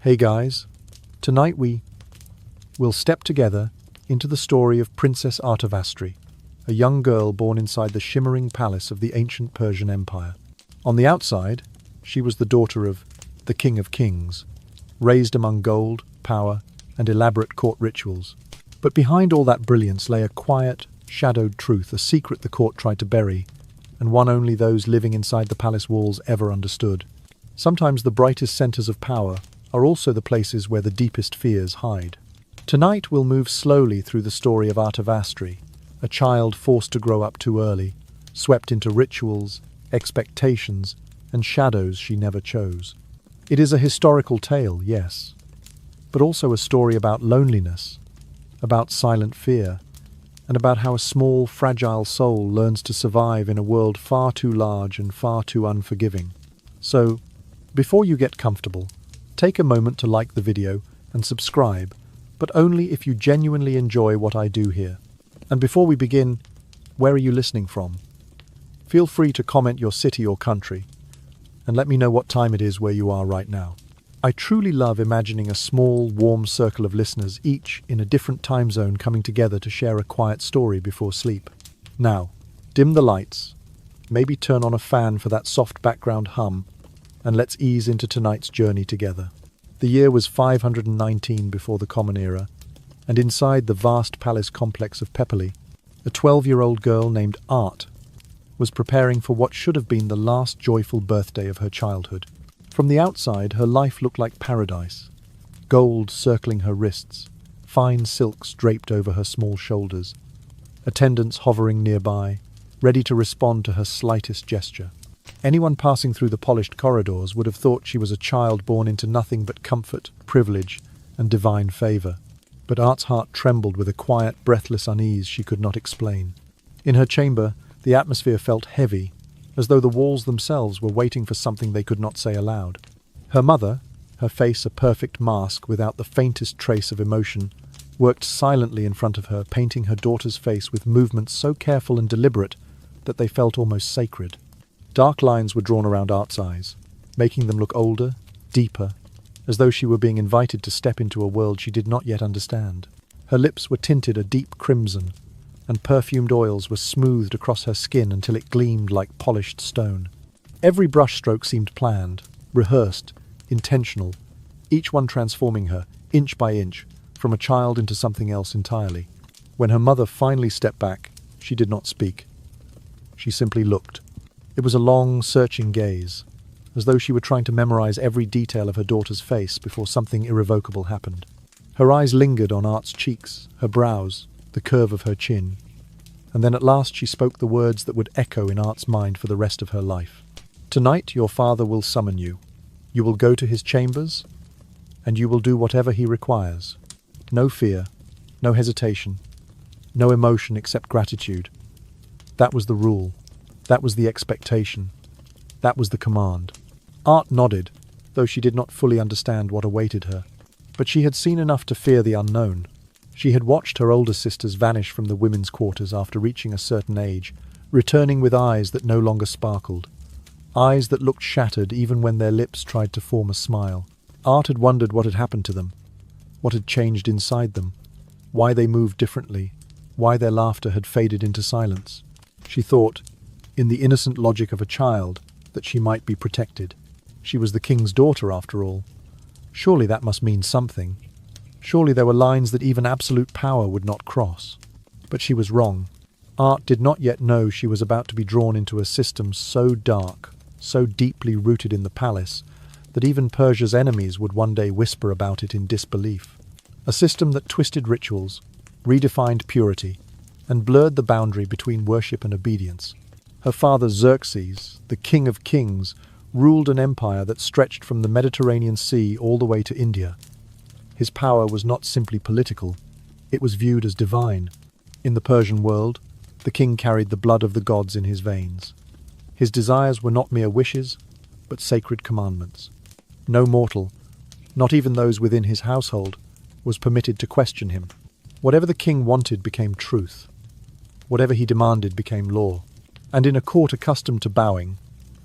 Hey guys, tonight we will step together into the story of Princess Artavastri, a young girl born inside the shimmering palace of the ancient Persian Empire. On the outside, she was the daughter of the King of Kings, raised among gold, power, and elaborate court rituals. But behind all that brilliance lay a quiet, shadowed truth, a secret the court tried to bury, and one only those living inside the palace walls ever understood. Sometimes the brightest centers of power are also the places where the deepest fears hide. Tonight we'll move slowly through the story of Artavastri, a child forced to grow up too early, swept into rituals, expectations, and shadows she never chose. It is a historical tale, yes, but also a story about loneliness, about silent fear, and about how a small, fragile soul learns to survive in a world far too large and far too unforgiving. So, before you get comfortable, take a moment to like the video and subscribe, but only if you genuinely enjoy what I do here. And before we begin, where are you listening from? Feel free to comment your city or country, and let me know what time it is where you are right now. I truly love imagining a small, warm circle of listeners, each in a different time zone, coming together to share a quiet story before sleep. Now, dim the lights, maybe turn on a fan for that soft background hum, and let's ease into tonight's journey together. The year was 519 before the Common Era, and inside the vast palace complex of Pepperley, a 12-year-old girl named Art was preparing for what should have been the last joyful birthday of her childhood. From the outside, her life looked like paradise. Gold circling her wrists, fine silks draped over her small shoulders, attendants hovering nearby, ready to respond to her slightest gesture. Anyone passing through the polished corridors would have thought she was a child born into nothing but comfort, privilege, and divine favor. But Art's heart trembled with a quiet, breathless unease she could not explain. In her chamber, the atmosphere felt heavy, as though the walls themselves were waiting for something they could not say aloud. Her mother, her face a perfect mask without the faintest trace of emotion, worked silently in front of her, painting her daughter's face with movements so careful and deliberate that they felt almost sacred. Dark lines were drawn around Art's eyes, making them look older, deeper, as though she were being invited to step into a world she did not yet understand. Her lips were tinted a deep crimson, and perfumed oils were smoothed across her skin until it gleamed like polished stone. Every brushstroke seemed planned, rehearsed, intentional, each one transforming her, inch by inch, from a child into something else entirely. When her mother finally stepped back, she did not speak. She simply looked. It was a long, searching gaze, as though she were trying to memorize every detail of her daughter's face before something irrevocable happened. Her eyes lingered on Art's cheeks, her brows, the curve of her chin, and then at last she spoke the words that would echo in Art's mind for the rest of her life. Tonight your father will summon you. You will go to his chambers, and you will do whatever he requires. No fear, no hesitation, no emotion except gratitude. That was the rule. That was the expectation. That was the command. Art nodded, though she did not fully understand what awaited her. But she had seen enough to fear the unknown. She had watched her older sisters vanish from the women's quarters after reaching a certain age, returning with eyes that no longer sparkled, eyes that looked shattered even when their lips tried to form a smile. Art had wondered what had happened to them, what had changed inside them, why they moved differently, why their laughter had faded into silence. She thought, in the innocent logic of a child, that she might be protected. She was the king's daughter, after all. Surely that must mean something. Surely there were lines that even absolute power would not cross. But she was wrong. Art did not yet know she was about to be drawn into a system so dark, so deeply rooted in the palace, that even Persia's enemies would one day whisper about it in disbelief. A system that twisted rituals, redefined purity, and blurred the boundary between worship and obedience. Her father Xerxes, the king of kings, ruled an empire that stretched from the Mediterranean Sea all the way to India. His power was not simply political, it was viewed as divine. In the Persian world, the king carried the blood of the gods in his veins. His desires were not mere wishes, but sacred commandments. No mortal, not even those within his household, was permitted to question him. Whatever the king wanted became truth. Whatever he demanded became law. And in a court accustomed to bowing,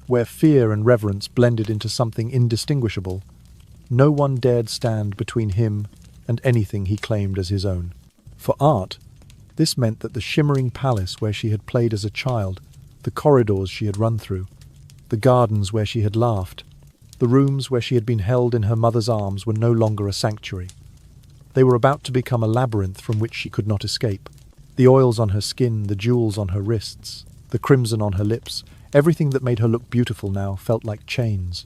where fear and reverence blended into something indistinguishable, No one dared stand between him and anything he claimed as his own. For art, this meant that the shimmering palace where she had played as a child, the corridors she had run through, the gardens where she had laughed, the rooms where she had been held in her mother's arms were no longer a sanctuary. They were about to become a labyrinth from which she could not escape. The oils on her skin, the jewels on her wrists, the crimson on her lips, everything that made her look beautiful now felt like chains.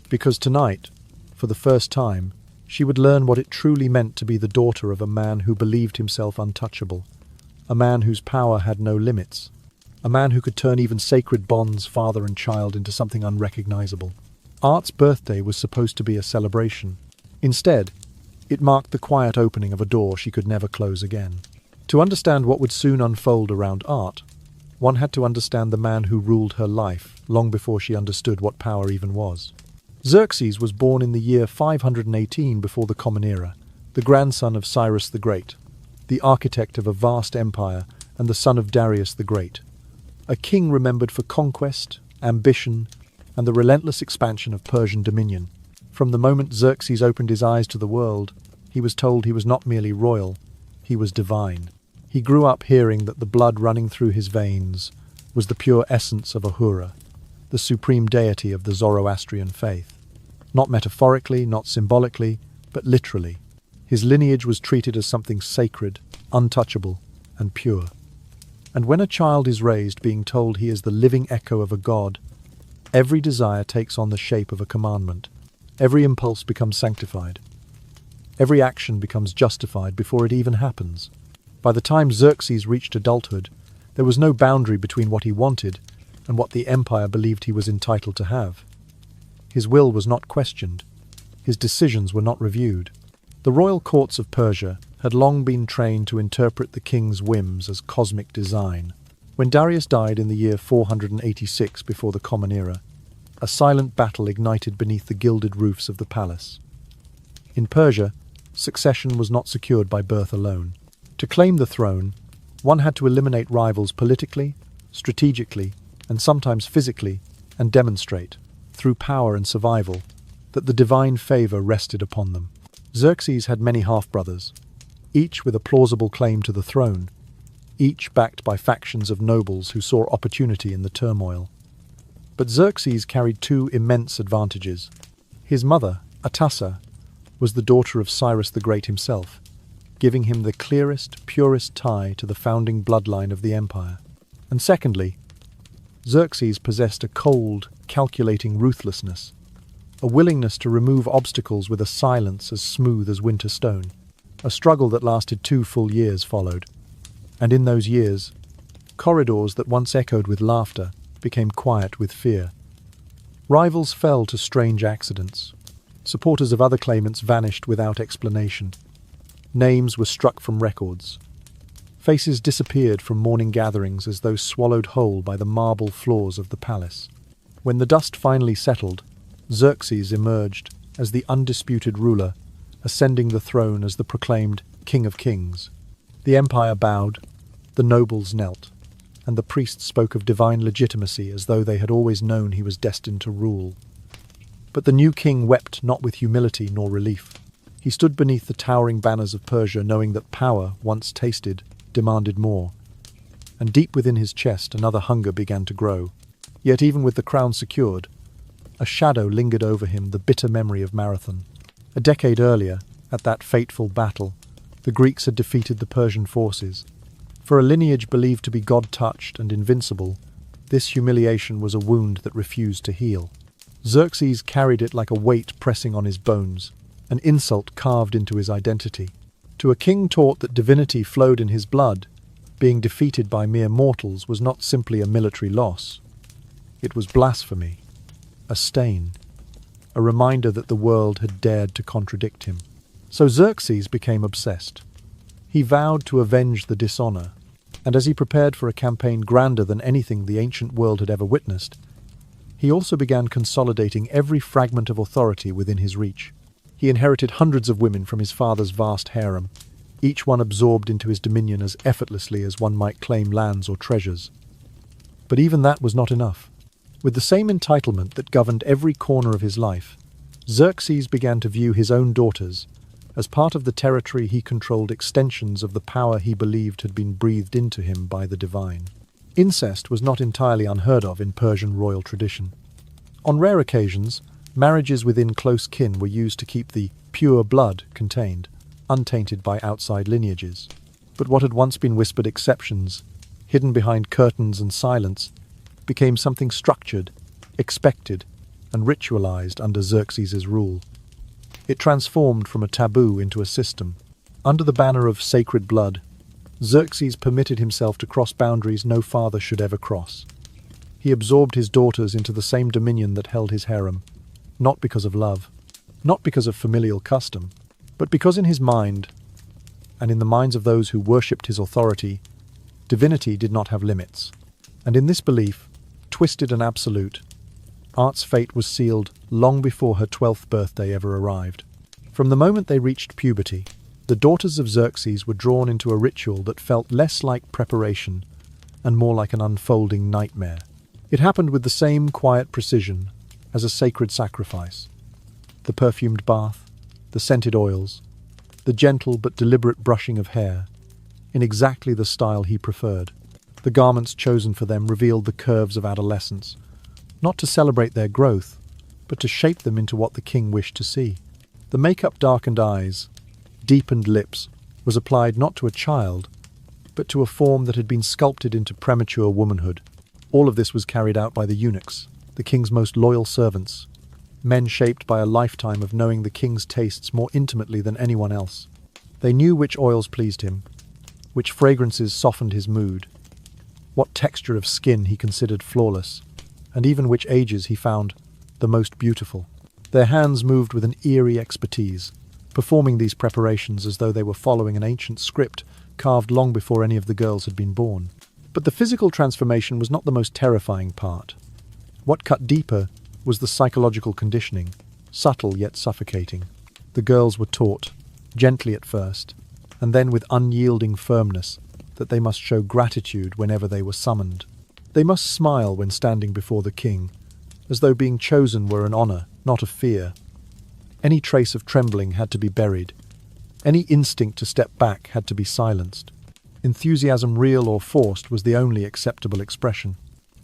Because tonight, for the first time, she would learn what it truly meant to be the daughter of a man who believed himself untouchable, a man whose power had no limits, a man who could turn even sacred bonds, father and child, into something unrecognizable. Art's birthday was supposed to be a celebration. Instead, it marked the quiet opening of a door she could never close again. To understand what would soon unfold around Art, one had to understand the man who ruled her life long before she understood what power even was. Xerxes was born in the year 518 before the Common Era, the grandson of Cyrus the Great, the architect of a vast empire and the son of Darius the Great, a king remembered for conquest, ambition, and the relentless expansion of Persian dominion. From the moment Xerxes opened his eyes to the world, he was told he was not merely royal, he was divine. He grew up hearing that the blood running through his veins was the pure essence of Ahura, the supreme deity of the Zoroastrian faith. Not metaphorically, not symbolically, but literally. His lineage was treated as something sacred, untouchable, and pure. And when a child is raised being told he is the living echo of a god, every desire takes on the shape of a commandment. Every impulse becomes sanctified. Every action becomes justified before it even happens. By the time Xerxes reached adulthood, there was no boundary between what he wanted and what the empire believed he was entitled to have. His will was not questioned. His decisions were not reviewed. The royal courts of Persia had long been trained to interpret the king's whims as cosmic design. When Darius died in the year 486 before the Common Era, a silent battle ignited beneath the gilded roofs of the palace. In Persia, succession was not secured by birth alone. To claim the throne, one had to eliminate rivals politically, strategically, and sometimes physically, and demonstrate, through power and survival, that the divine favor rested upon them. Xerxes had many half-brothers, each with a plausible claim to the throne, each backed by factions of nobles who saw opportunity in the turmoil. But Xerxes carried two immense advantages. His mother, Atassa, was the daughter of Cyrus the Great himself, giving him the clearest, purest tie to the founding bloodline of the empire. And secondly, Xerxes possessed a cold, calculating ruthlessness, a willingness to remove obstacles with a silence as smooth as winter stone. A struggle that lasted 2 full years followed. And in those years, corridors that once echoed with laughter became quiet with fear. Rivals fell to strange accidents. Supporters of other claimants vanished without explanation. Names were struck from records. Faces disappeared from morning gatherings as though swallowed whole by the marble floors of the palace. When the dust finally settled, Xerxes emerged as the undisputed ruler, ascending the throne as the proclaimed King of Kings. The empire bowed, the nobles knelt, and the priests spoke of divine legitimacy as though they had always known he was destined to rule. But the new king wept not with humility nor relief. He stood beneath the towering banners of Persia, knowing that power, once tasted, demanded more. And deep within his chest another hunger began to grow. Yet even with the crown secured, a shadow lingered over him, the bitter memory of Marathon. A decade earlier, at that fateful battle, the Greeks had defeated the Persian forces. For a lineage believed to be God-touched and invincible, this humiliation was a wound that refused to heal. Xerxes carried it like a weight pressing on his bones, an insult carved into his identity. To a king taught that divinity flowed in his blood, being defeated by mere mortals was not simply a military loss. It was blasphemy, a stain, a reminder that the world had dared to contradict him. So Xerxes became obsessed. He vowed to avenge the dishonor, and as he prepared for a campaign grander than anything the ancient world had ever witnessed, he also began consolidating every fragment of authority within his reach. He inherited hundreds of women from his father's vast harem, each one absorbed into his dominion as effortlessly as one might claim lands or treasures. But even that was not enough. With the same entitlement that governed every corner of his life, Xerxes began to view his own daughters as part of the territory he controlled, extensions of the power he believed had been breathed into him by the divine. Incest was not entirely unheard of in Persian royal tradition. On rare occasions, marriages within close kin were used to keep the pure blood contained, untainted by outside lineages. But what had once been whispered exceptions, hidden behind curtains and silence, became something structured, expected, and ritualized under Xerxes' rule. It transformed from a taboo into a system. Under the banner of sacred blood, Xerxes permitted himself to cross boundaries no father should ever cross. He absorbed his daughters into the same dominion that held his harem, not because of love, not because of familial custom, but because in his mind, and in the minds of those who worshipped his authority, divinity did not have limits. And in this belief, twisted and absolute, Art's fate was sealed long before her 12th birthday ever arrived. From the moment they reached puberty, the daughters of Xerxes were drawn into a ritual that felt less like preparation and more like an unfolding nightmare. It happened with the same quiet precision as a sacred sacrifice. The perfumed bath, the scented oils, the gentle but deliberate brushing of hair, in exactly the style he preferred. The garments chosen for them revealed the curves of adolescence, not to celebrate their growth, but to shape them into what the king wished to see. The makeup darkened eyes, deepened lips, was applied not to a child, but to a form that had been sculpted into premature womanhood. All of this was carried out by the eunuchs, the king's most loyal servants, men shaped by a lifetime of knowing the king's tastes more intimately than anyone else. They knew which oils pleased him, which fragrances softened his mood, what texture of skin he considered flawless, and even which ages he found the most beautiful. Their hands moved with an eerie expertise, performing these preparations as though they were following an ancient script carved long before any of the girls had been born. But the physical transformation was not the most terrifying part. What cut deeper was the psychological conditioning, subtle yet suffocating. The girls were taught, gently at first, and then with unyielding firmness, that they must show gratitude whenever they were summoned. They must smile when standing before the king, as though being chosen were an honor, not a fear. Any trace of trembling had to be buried. Any instinct to step back had to be silenced. Enthusiasm, real or forced, was the only acceptable expression.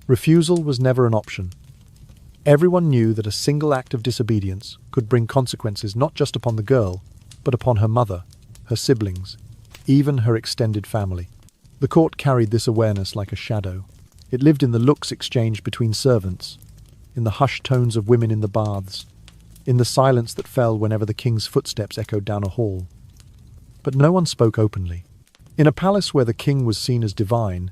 Refusal was never an option. Everyone knew that a single act of disobedience could bring consequences not just upon the girl, but upon her mother, her siblings, even her extended family. The court carried this awareness like a shadow. It lived in the looks exchanged between servants, in the hushed tones of women in the baths, in the silence that fell whenever the king's footsteps echoed down a hall. But no one spoke openly. In a palace where the king was seen as divine,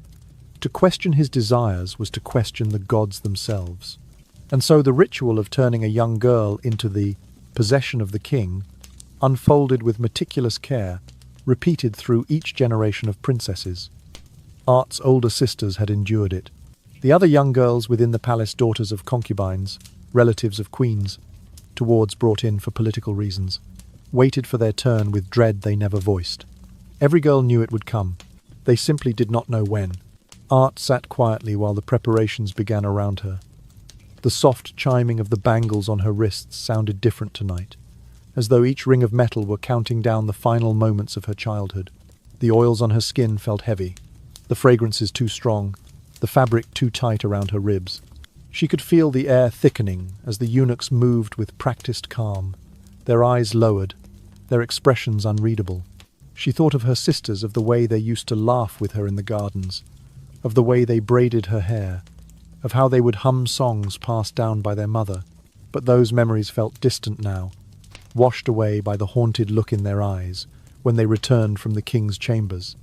to question his desires was to question the gods themselves. And so the ritual of turning a young girl into the possession of the king unfolded with meticulous care, repeated through each generation of princesses. Art's older sisters had endured it. The other young girls within the palace, daughters of concubines, relatives of queens, wards brought in for political reasons, waited for their turn with dread they never voiced. Every girl knew it would come. They simply did not know when. Art sat quietly while the preparations began around her. The soft chiming of the bangles on her wrists sounded different tonight, as though each ring of metal were counting down the final moments of her childhood. The oils on her skin felt heavy, the fragrances too strong, the fabric too tight around her ribs. She could feel the air thickening as the eunuchs moved with practiced calm, their eyes lowered, their expressions unreadable. She thought of her sisters, of the way they used to laugh with her in the gardens, of the way they braided her hair, of how they would hum songs passed down by their mother. But those memories felt distant now, washed away by the haunted look in their eyes when they returned from the king's chambers.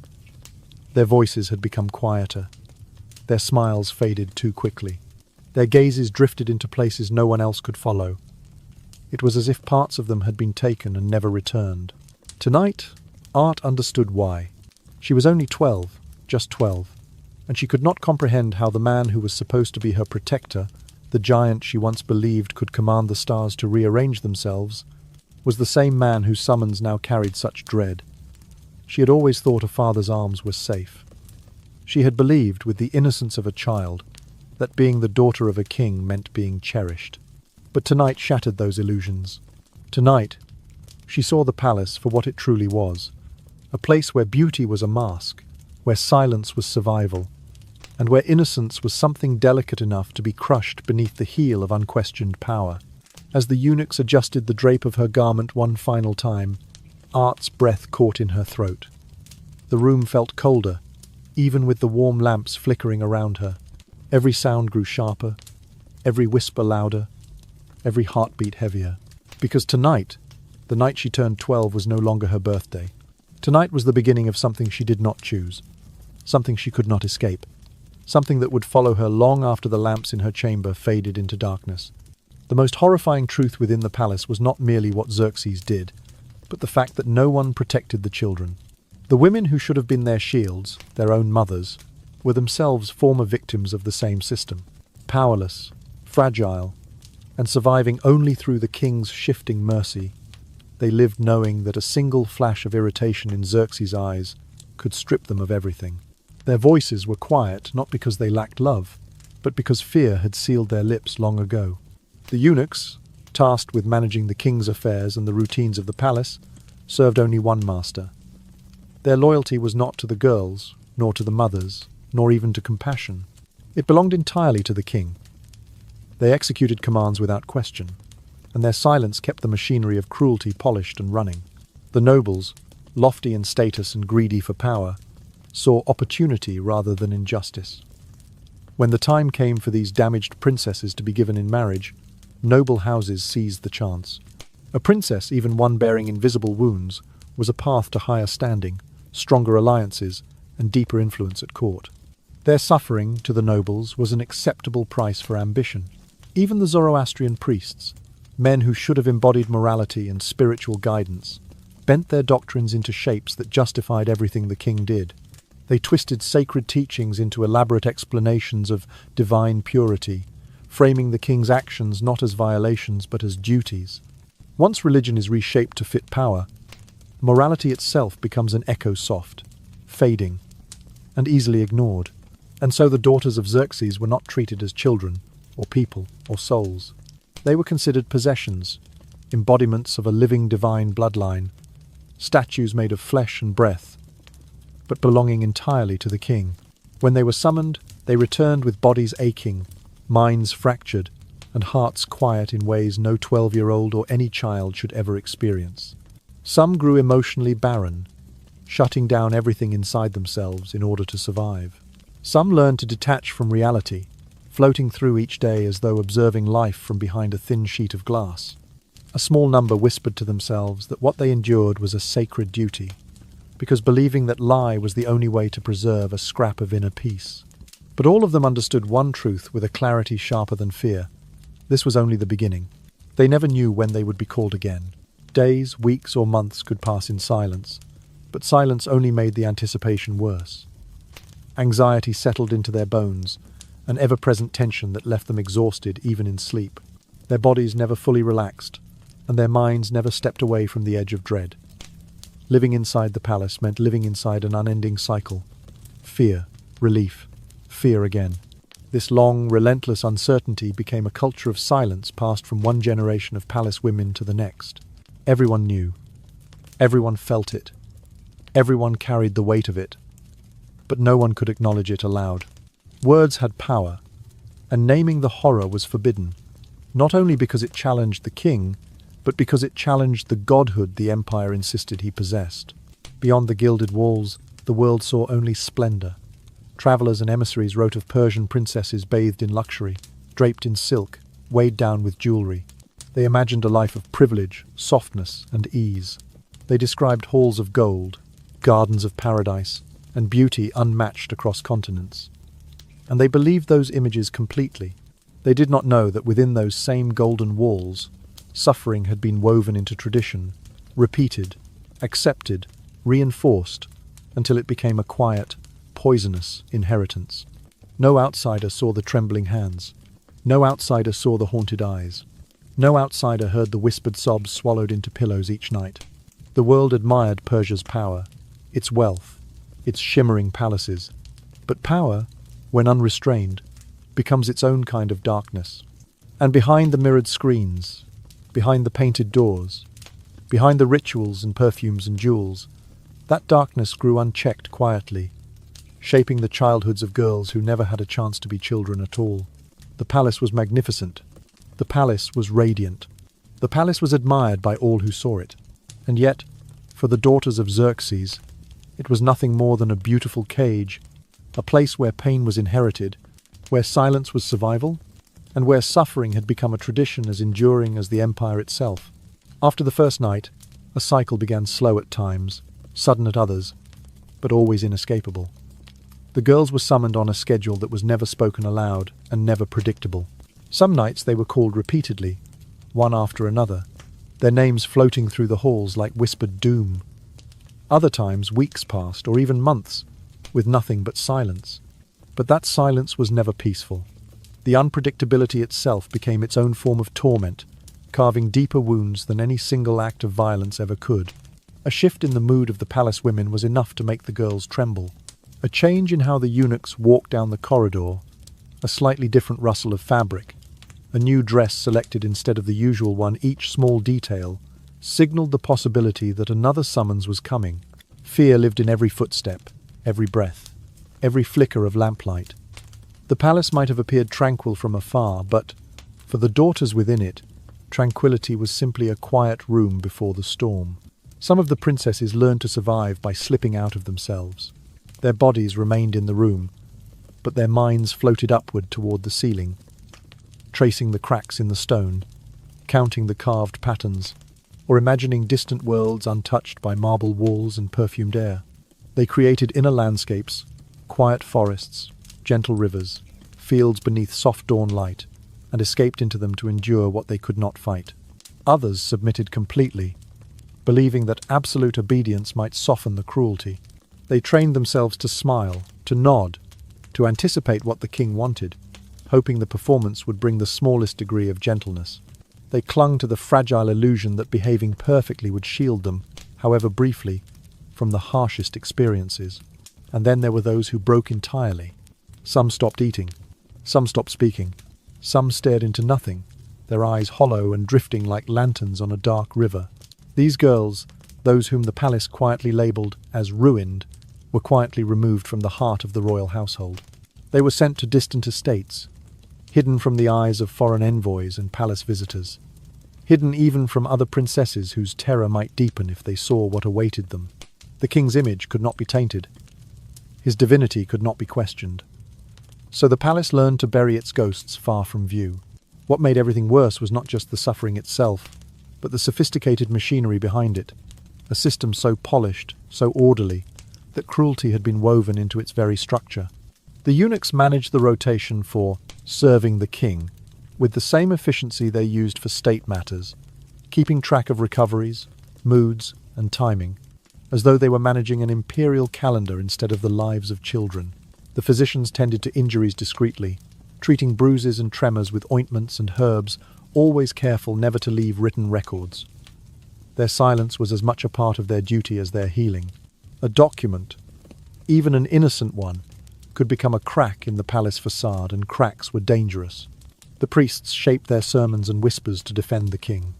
Their voices had become quieter. Their smiles faded too quickly. Their gazes drifted into places no one else could follow. It was as if parts of them had been taken and never returned. Tonight, Art understood why. She was only 12, just 12, and she could not comprehend how the man who was supposed to be her protector, the giant she once believed could command the stars to rearrange themselves, was the same man whose summons now carried such dread. She had always thought a father's arms were safe. She had believed, with the innocence of a child, that being the daughter of a king meant being cherished. But tonight shattered those illusions. Tonight, she saw the palace for what it truly was, a place where beauty was a mask, where silence was survival, and where innocence was something delicate enough to be crushed beneath the heel of unquestioned power. As the eunuchs adjusted the drape of her garment one final time, Art's breath caught in her throat. The room felt colder, even with the warm lamps flickering around her. Every sound grew sharper, every whisper louder, every heartbeat heavier. Because tonight, the night she turned 12, was no longer her birthday. Tonight was the beginning of something she did not choose, something she could not escape, something that would follow her long after the lamps in her chamber faded into darkness. The most horrifying truth within the palace was not merely what Xerxes did, but the fact that no one protected the children. The women who should have been their shields, their own mothers, were themselves former victims of the same system. Powerless, fragile, and surviving only through the king's shifting mercy, they lived knowing that a single flash of irritation in Xerxes' eyes could strip them of everything. Their voices were quiet not because they lacked love, but because fear had sealed their lips long ago. The eunuchs, tasked with managing the king's affairs and the routines of the palace, served only one master. Their loyalty was not to the girls, nor to the mothers, nor even to compassion. It belonged entirely to the king. They executed commands without question, and their silence kept the machinery of cruelty polished and running. The nobles, lofty in status and greedy for power, saw opportunity rather than injustice. When the time came for these damaged princesses to be given in marriage, noble houses seized the chance. A princess, even one bearing invisible wounds, was a path to higher standing, stronger alliances, and deeper influence at court. Their suffering, to the nobles, was an acceptable price for ambition. Even the Zoroastrian priests, men who should have embodied morality and spiritual guidance, bent their doctrines into shapes that justified everything the king did. They twisted sacred teachings into elaborate explanations of divine purity, framing the king's actions not as violations but as duties. Once religion is reshaped to fit power, morality itself becomes an echo soft, fading, and easily ignored. And so the daughters of Xerxes were not treated as children, or people, or souls. They were considered possessions, embodiments of a living divine bloodline, statues made of flesh and breath, but belonging entirely to the king. When they were summoned, they returned with bodies aching, minds fractured, and hearts quiet in ways no 12-year-old or any child should ever experience. Some grew emotionally barren, shutting down everything inside themselves in order to survive. Some learned to detach from reality, floating through each day as though observing life from behind a thin sheet of glass. A small number whispered to themselves that what they endured was a sacred duty, because believing that lie was the only way to preserve a scrap of inner peace. But all of them understood one truth with a clarity sharper than fear. This was only the beginning. They never knew when they would be called again. Days, weeks, or months could pass in silence, but silence only made the anticipation worse. Anxiety settled into their bones, an ever-present tension that left them exhausted even in sleep. Their bodies never fully relaxed, and their minds never stepped away from the edge of dread. Living inside the palace meant living inside an unending cycle. Fear, relief, fear again. This long, relentless uncertainty became a culture of silence passed from one generation of palace women to the next. Everyone knew. Everyone felt it. Everyone carried the weight of it. But no one could acknowledge it aloud. Words had power, and naming the horror was forbidden, not only because it challenged the king, but because it challenged the godhood the empire insisted he possessed. Beyond the gilded walls, the world saw only splendor. Travelers and emissaries wrote of Persian princesses bathed in luxury, draped in silk, weighed down with jewelry. They imagined a life of privilege, softness, and ease. They described halls of gold, gardens of paradise, and beauty unmatched across continents. And they believed those images completely. They did not know that within those same golden walls, suffering had been woven into tradition, repeated, accepted, reinforced, until it became a quiet, poisonous inheritance. No outsider saw the trembling hands. No outsider saw the haunted eyes. No outsider heard the whispered sobs swallowed into pillows each night. The world admired Persia's power, its wealth, its shimmering palaces. But power, when unrestrained, becomes its own kind of darkness. And behind the mirrored screens, behind the painted doors, behind the rituals and perfumes and jewels, that darkness grew unchecked quietly, shaping the childhoods of girls who never had a chance to be children at all. The palace was magnificent. The palace was radiant. The palace was admired by all who saw it. And yet, for the daughters of Xerxes, it was nothing more than a beautiful cage, a place where pain was inherited, where silence was survival, and where suffering had become a tradition as enduring as the empire itself. After the first night, a cycle began, slow at times, sudden at others, but always inescapable. The girls were summoned on a schedule that was never spoken aloud and never predictable. Some nights they were called repeatedly, one after another, their names floating through the halls like whispered doom. Other times weeks passed, or even months, with nothing but silence. But that silence was never peaceful. The unpredictability itself became its own form of torment, carving deeper wounds than any single act of violence ever could. A shift in the mood of the palace women was enough to make the girls tremble. A change in how the eunuchs walked down the corridor, a slightly different rustle of fabric, a new dress selected instead of the usual one, each small detail signaled the possibility that another summons was coming. Fear lived in every footstep, every breath, every flicker of lamplight. The palace might have appeared tranquil from afar, but, for the daughters within it, tranquility was simply a quiet room before the storm. Some of the princesses learned to survive by slipping out of themselves. Their bodies remained in the room, but their minds floated upward toward the ceiling, tracing the cracks in the stone, counting the carved patterns, or imagining distant worlds untouched by marble walls and perfumed air. They created inner landscapes, quiet forests, gentle rivers, fields beneath soft dawn light, and escaped into them to endure what they could not fight. Others submitted completely, believing that absolute obedience might soften the cruelty. They trained themselves to smile, to nod, to anticipate what the king wanted, hoping the performance would bring the smallest degree of gentleness. They clung to the fragile illusion that behaving perfectly would shield them, however briefly, from the harshest experiences. And then there were those who broke entirely. Some stopped eating, some stopped speaking, some stared into nothing, their eyes hollow and drifting like lanterns on a dark river. These girls, those whom the palace quietly labelled as ruined, were quietly removed from the heart of the royal household. They were sent to distant estates, hidden from the eyes of foreign envoys and palace visitors, hidden even from other princesses whose terror might deepen if they saw what awaited them. The king's image could not be tainted. His divinity could not be questioned. So the palace learned to bury its ghosts far from view. What made everything worse was not just the suffering itself, but the sophisticated machinery behind it, a system so polished, so orderly, that cruelty had been woven into its very structure. The eunuchs managed the rotation for serving the king with the same efficiency they used for state matters, keeping track of recoveries, moods, and timing, as though they were managing an imperial calendar instead of the lives of children. The physicians tended to injuries discreetly, treating bruises and tremors with ointments and herbs, always careful never to leave written records. Their silence was as much a part of their duty as their healing. A document, even an innocent one, could become a crack in the palace facade, and cracks were dangerous. The priests shaped their sermons and whispers to defend the king.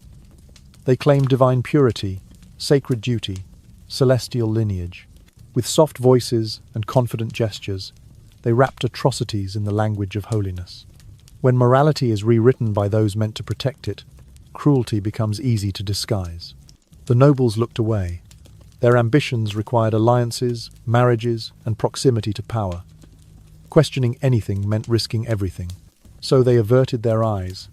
They claimed divine purity, sacred duty, celestial lineage. With soft voices and confident gestures, they wrapped atrocities in the language of holiness. When morality is rewritten by those meant to protect it, cruelty becomes easy to disguise. The nobles looked away. Their ambitions required alliances, marriages, and proximity to power. Questioning anything meant risking everything. So they averted their eyes,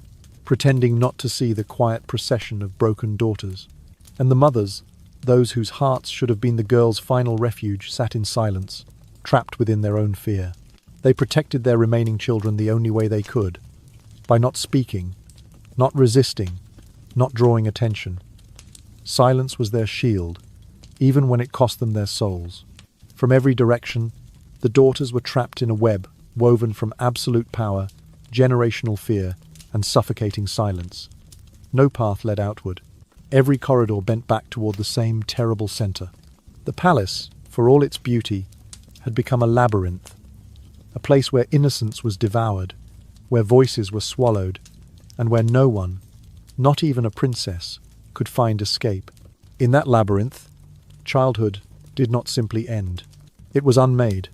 pretending not to see the quiet procession of broken daughters. And the mothers, those whose hearts should have been the girls' final refuge, sat in silence, trapped within their own fear. They protected their remaining children the only way they could, by not speaking, not resisting, not drawing attention. Silence was their shield, even when it cost them their souls. From every direction, the daughters were trapped in a web woven from absolute power, generational fear, and suffocating silence. No path led outward. Every corridor bent back toward the same terrible center. The palace, for all its beauty, had become a labyrinth, a place where innocence was devoured, where voices were swallowed, and where no one, not even a princess, could find escape. In that labyrinth, childhood did not simply end. It was unmade,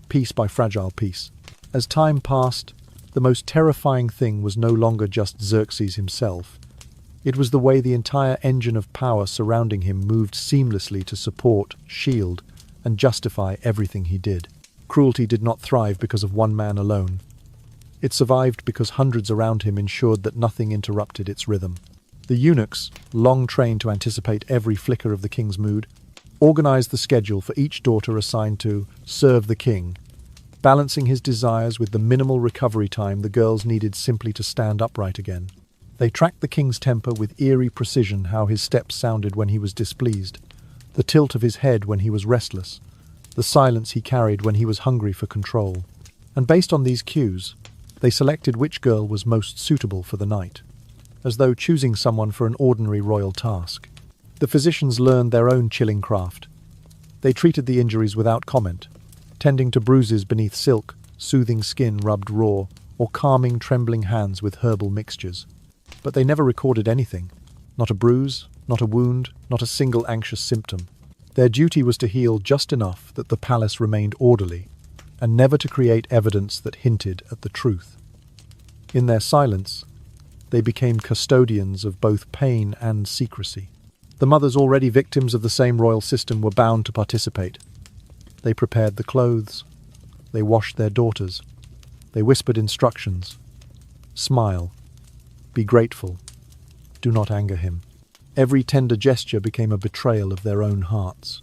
piece by fragile piece. As time passed, the most terrifying thing was no longer just Xerxes himself. It was the way the entire engine of power surrounding him moved seamlessly to support, shield, and justify everything he did. Cruelty did not thrive because of one man alone. It survived because hundreds around him ensured that nothing interrupted its rhythm. The eunuchs, long trained to anticipate every flicker of the king's mood, organized the schedule for each daughter assigned to serve the king, balancing his desires with the minimal recovery time the girls needed simply to stand upright again. They tracked the king's temper with eerie precision, how his steps sounded when he was displeased, the tilt of his head when he was restless, the silence he carried when he was hungry for control. And based on these cues, they selected which girl was most suitable for the night, as though choosing someone for an ordinary royal task. The physicians learned their own chilling craft. They treated the injuries without comment, tending to bruises beneath silk, soothing skin rubbed raw, or calming trembling hands with herbal mixtures. But they never recorded anything. Not a bruise, not a wound, not a single anxious symptom. Their duty was to heal just enough that the palace remained orderly, and never to create evidence that hinted at the truth. In their silence, they became custodians of both pain and secrecy. The mothers, already victims of the same royal system, were bound to participate. They prepared the clothes. They washed their daughters. They whispered instructions. Smile. Be grateful. Do not anger him. Every tender gesture became a betrayal of their own hearts.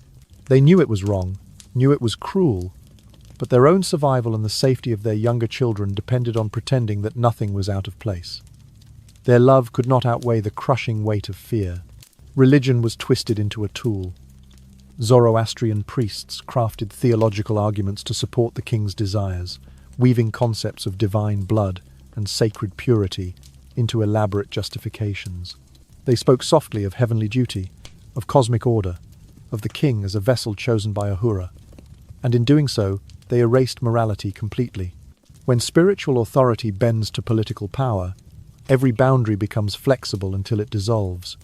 They knew it was wrong, knew it was cruel, but their own survival and the safety of their younger children depended on pretending that nothing was out of place. Their love could not outweigh the crushing weight of fear. Religion was twisted into a tool. Zoroastrian priests crafted theological arguments to support the king's desires, weaving concepts of divine blood and sacred purity into elaborate justifications. They spoke softly of heavenly duty, of cosmic order, of the king as a vessel chosen by Ahura, and in doing so, they erased morality completely. When spiritual authority bends to political power, every boundary becomes flexible until it dissolves.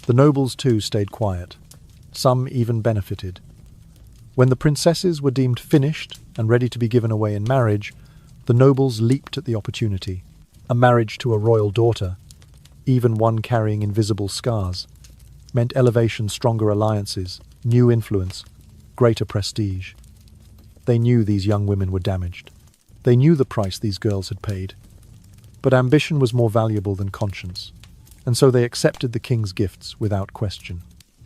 The nobles, too, stayed quiet. Some even benefited. When the princesses were deemed finished and ready to be given away in marriage, the nobles leaped at the opportunity. A marriage to a royal daughter, even one carrying invisible scars, meant elevation, stronger alliances, new influence, greater prestige. They knew these young women were damaged. They knew the price these girls had paid. But ambition was more valuable than conscience, and so they accepted the king's gifts without question.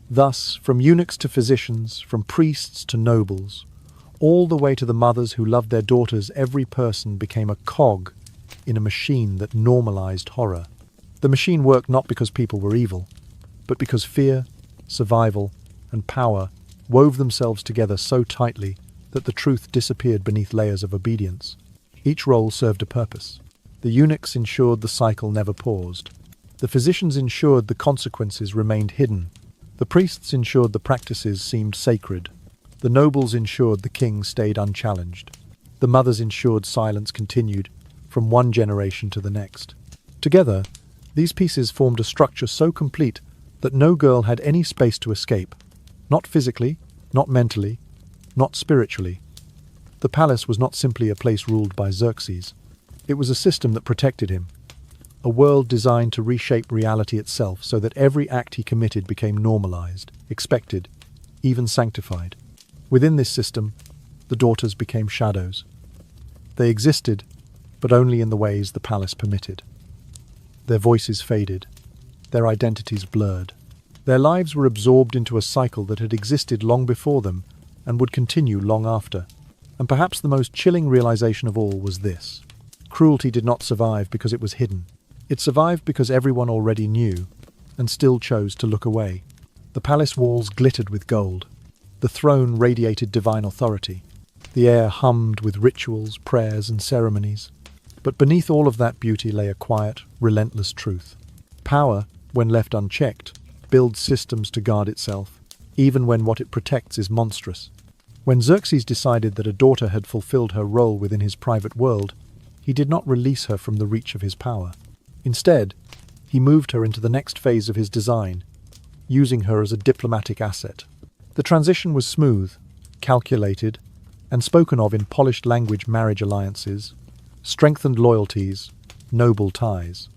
Thus, from eunuchs to physicians, from priests to nobles, all the way to the mothers who loved their daughters, every person became a cog in a machine that normalized horror. The machine worked not because people were evil, but because fear, survival, and power wove themselves together so tightly that the truth disappeared beneath layers of obedience. Each role served a purpose. The eunuchs ensured the cycle never paused. The physicians ensured the consequences remained hidden. The priests ensured the practices seemed sacred. The nobles ensured the king stayed unchallenged. The mothers ensured silence continued from one generation to the next. Together, these pieces formed a structure so complete that no girl had any space to escape. Not physically, not mentally, not spiritually. The palace was not simply a place ruled by Xerxes. It was a system that protected him, a world designed to reshape reality itself so that every act he committed became normalized, expected, even sanctified. Within this system, the daughters became shadows. They existed, but only in the ways the palace permitted. Their voices faded, their identities blurred. Their lives were absorbed into a cycle that had existed long before them and would continue long after. And perhaps the most chilling realization of all was this. Cruelty did not survive because it was hidden. It survived because everyone already knew, and still chose to look away. The palace walls glittered with gold. The throne radiated divine authority. The air hummed with rituals, prayers, and ceremonies. But beneath all of that beauty lay a quiet, relentless truth. Power, when left unchecked, builds systems to guard itself, even when what it protects is monstrous. When Xerxes decided that a daughter had fulfilled her role within his private world, he did not release her from the reach of his power. Instead, he moved her into the next phase of his design, using her as a diplomatic asset. The transition was smooth, calculated, and spoken of in polished language: marriage alliances, strengthened loyalties, noble ties.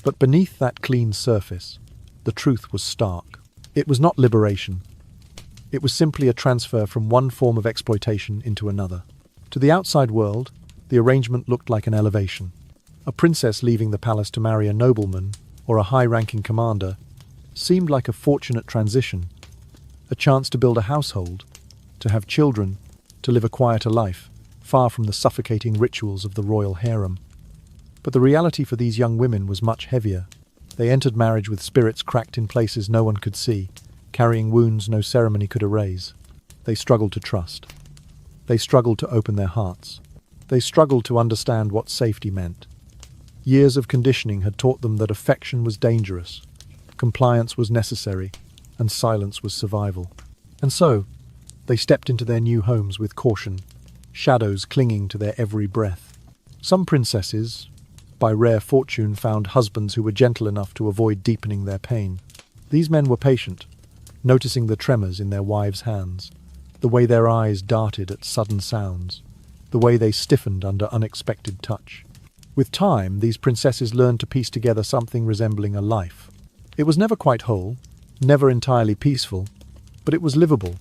But beneath that clean surface, the truth was stark. It was not liberation. It was simply a transfer from one form of exploitation into another. To the outside world, the arrangement looked like an elevation. A princess leaving the palace to marry a nobleman or a high-ranking commander seemed like a fortunate transition, a chance to build a household, to have children, to live a quieter life, far from the suffocating rituals of the royal harem. But the reality for these young women was much heavier. They entered marriage with spirits cracked in places no one could see, carrying wounds no ceremony could erase. They struggled to trust. They struggled to open their hearts. They struggled to understand what safety meant. Years of conditioning had taught them that affection was dangerous, compliance was necessary, and silence was survival. And so, they stepped into their new homes with caution, shadows clinging to their every breath. Some princesses, by rare fortune, found husbands who were gentle enough to avoid deepening their pain. These men were patient, noticing the tremors in their wives' hands, the way their eyes darted at sudden sounds, the way they stiffened under unexpected touch. With time, these princesses learned to piece together something resembling a life. It was never quite whole, never entirely peaceful, but it was livable,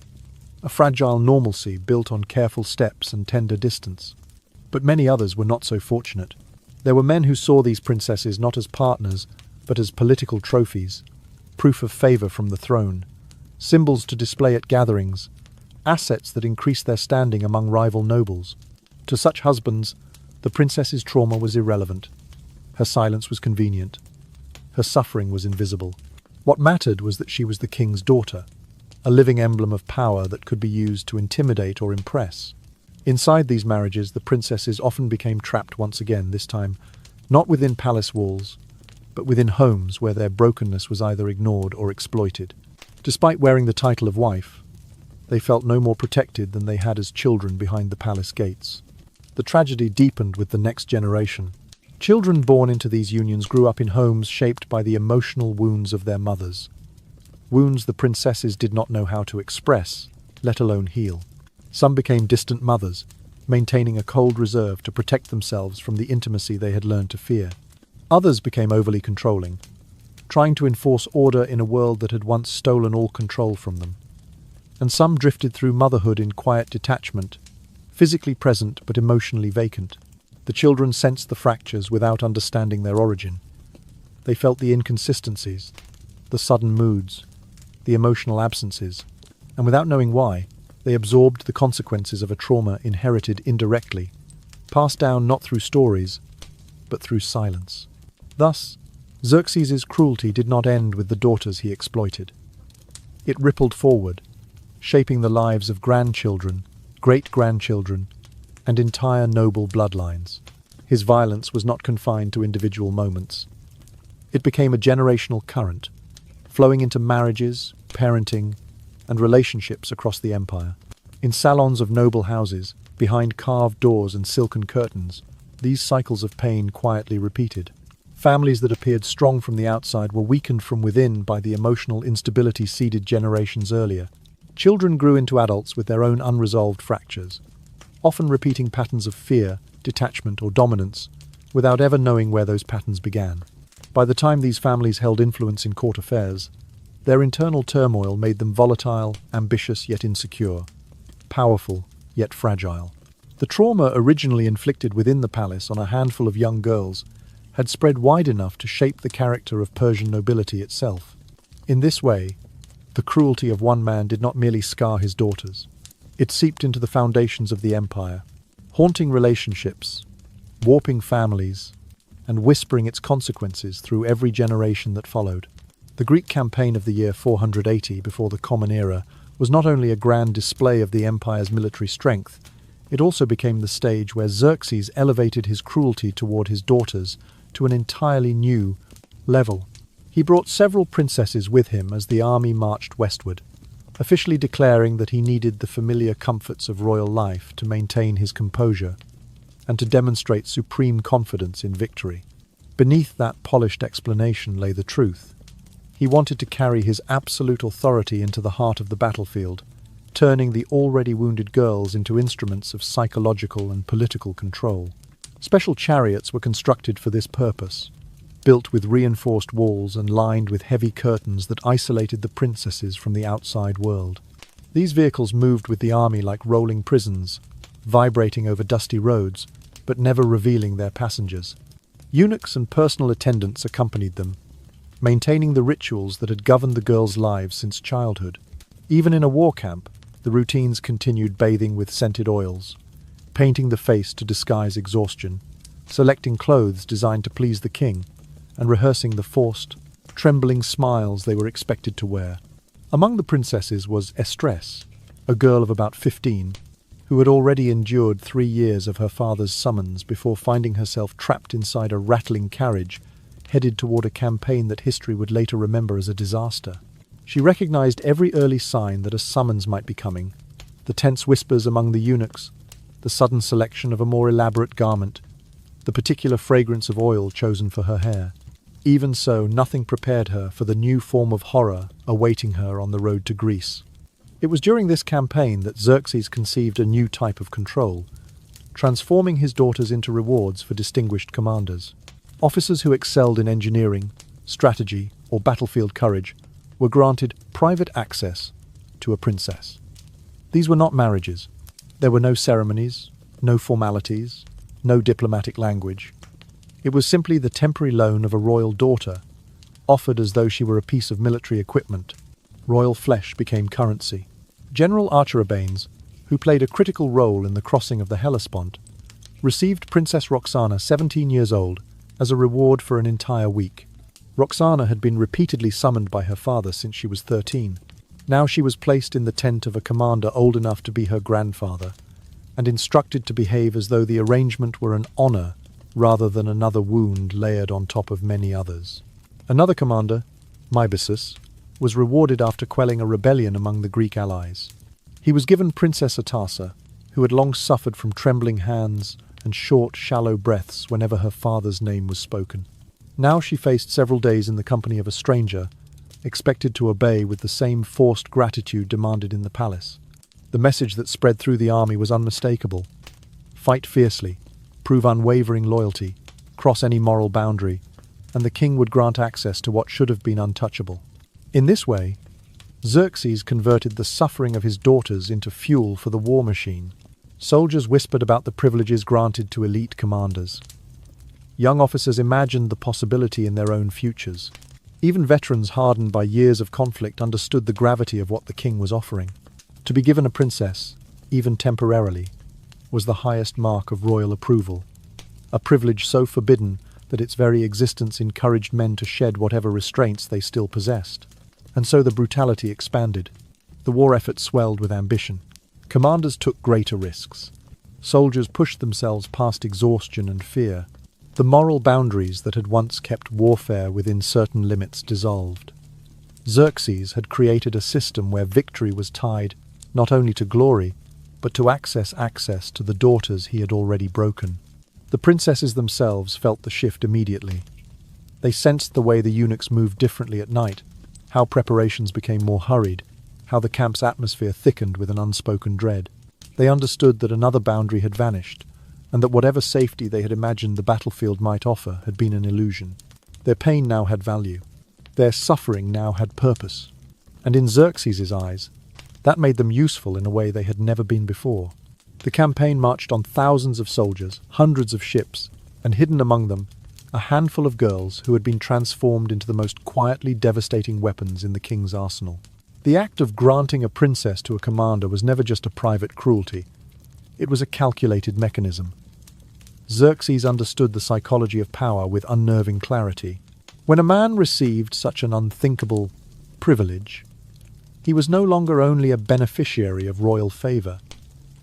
a fragile normalcy built on careful steps and tender distance. But many others were not so fortunate. There were men who saw these princesses not as partners, but as political trophies, proof of favor from the throne, symbols to display at gatherings, assets that increased their standing among rival nobles. To such husbands, the princess's trauma was irrelevant. Her silence was convenient. Her suffering was invisible. What mattered was that she was the king's daughter, a living emblem of power that could be used to intimidate or impress. Inside these marriages, the princesses often became trapped once again, this time not within palace walls, but within homes where their brokenness was either ignored or exploited. Despite wearing the title of wife, they felt no more protected than they had as children behind the palace gates. The tragedy deepened with the next generation. Children born into these unions grew up in homes shaped by the emotional wounds of their mothers. Wounds the princesses did not know how to express, let alone heal. Some became distant mothers, maintaining a cold reserve to protect themselves from the intimacy they had learned to fear. Others became overly controlling, trying to enforce order in a world that had once stolen all control from them. And some drifted through motherhood in quiet detachment, physically present but emotionally vacant. The children sensed the fractures without understanding their origin. They felt the inconsistencies, the sudden moods, the emotional absences, and without knowing why, they absorbed the consequences of a trauma inherited indirectly, passed down not through stories, but through silence. Thus, Xerxes' cruelty did not end with the daughters he exploited. It rippled forward, shaping the lives of grandchildren, great-grandchildren, and entire noble bloodlines. His violence was not confined to individual moments. It became a generational current, flowing into marriages, parenting, and relationships across the empire. In salons of noble houses, behind carved doors and silken curtains, these cycles of pain quietly repeated. Families that appeared strong from the outside were weakened from within by the emotional instability seeded generations earlier. Children grew into adults with their own unresolved fractures, often repeating patterns of fear, detachment, or dominance, without ever knowing where those patterns began. By the time these families held influence in court affairs, their internal turmoil made them volatile, ambitious yet insecure, powerful yet fragile. The trauma originally inflicted within the palace on a handful of young girls had spread wide enough to shape the character of Persian nobility itself. In this way, the cruelty of one man did not merely scar his daughters. It seeped into the foundations of the empire, haunting relationships, warping families, and whispering its consequences through every generation that followed. The Greek campaign of the year 480 before the Common Era was not only a grand display of the empire's military strength, it also became the stage where Xerxes elevated his cruelty toward his daughters to an entirely new level. He brought several princesses with him as the army marched westward, officially declaring that he needed the familiar comforts of royal life to maintain his composure and to demonstrate supreme confidence in victory. Beneath that polished explanation lay the truth. He wanted to carry his absolute authority into the heart of the battlefield, turning the already wounded girls into instruments of psychological and political control. Special chariots were constructed for this purpose, built with reinforced walls and lined with heavy curtains that isolated the princesses from the outside world. These vehicles moved with the army like rolling prisons, vibrating over dusty roads, but never revealing their passengers. Eunuchs and personal attendants accompanied them, maintaining the rituals that had governed the girls' lives since childhood. Even in a war camp, the routines continued, bathing with scented oils, painting the face to disguise exhaustion, selecting clothes designed to please the king, and rehearsing the forced, trembling smiles they were expected to wear. Among the princesses was Xerxes, a girl of about 15, who had already endured 3 years of her father's summons before finding herself trapped inside a rattling carriage, headed toward a campaign that history would later remember as a disaster. She recognized every early sign that a summons might be coming: the tense whispers among the eunuchs, the sudden selection of a more elaborate garment, the particular fragrance of oil chosen for her hair. Even so, nothing prepared her for the new form of horror awaiting her on the road to Greece. It was during this campaign that Xerxes conceived a new type of control, transforming his daughters into rewards for distinguished commanders. Officers who excelled in engineering, strategy, or battlefield courage were granted private access to a princess. These were not marriages. There were no ceremonies, no formalities, no diplomatic language. It was simply the temporary loan of a royal daughter, offered as though she were a piece of military equipment. Royal flesh became currency. General Archerabanes, who played a critical role in the crossing of the Hellespont, received Princess Roxana, 17 years old, as a reward for an entire week. Roxana had been repeatedly summoned by her father since she was 13. Now she was placed in the tent of a commander old enough to be her grandfather, and instructed to behave as though the arrangement were an honor rather than another wound layered on top of many others. Another commander, Mybasus, was rewarded after quelling a rebellion among the Greek allies. He was given Princess Atassa, who had long suffered from trembling hands and short, shallow breaths whenever her father's name was spoken. Now she faced several days in the company of a stranger, expected to obey with the same forced gratitude demanded in the palace. The message that spread through the army was unmistakable: fight fiercely, prove unwavering loyalty, cross any moral boundary, and the king would grant access to what should have been untouchable. In this way, Xerxes converted the suffering of his daughters into fuel for the war machine. Soldiers whispered about the privileges granted to elite commanders. Young officers imagined the possibility in their own futures. Even veterans hardened by years of conflict understood the gravity of what the king was offering. To be given a princess, even temporarily, was the highest mark of royal approval, a privilege so forbidden that its very existence encouraged men to shed whatever restraints they still possessed. And so the brutality expanded. The war effort swelled with ambition. Commanders took greater risks. Soldiers pushed themselves past exhaustion and fear. The moral boundaries that had once kept warfare within certain limits dissolved. Xerxes had created a system where victory was tied not only to glory, but to access to the daughters he had already broken. The princesses themselves felt the shift immediately. They sensed the way the eunuchs moved differently at night, how preparations became more hurried, how the camp's atmosphere thickened with an unspoken dread. They understood that another boundary had vanished, and that whatever safety they had imagined the battlefield might offer had been an illusion. Their pain now had value. Their suffering now had purpose. And in Xerxes' eyes, that made them useful in a way they had never been before. The campaign marched on thousands of soldiers, hundreds of ships, and hidden among them, a handful of girls who had been transformed into the most quietly devastating weapons in the king's arsenal. The act of granting a princess to a commander was never just a private cruelty. It was a calculated mechanism. Xerxes understood the psychology of power with unnerving clarity. When a man received such an unthinkable privilege, he was no longer only a beneficiary of royal favor.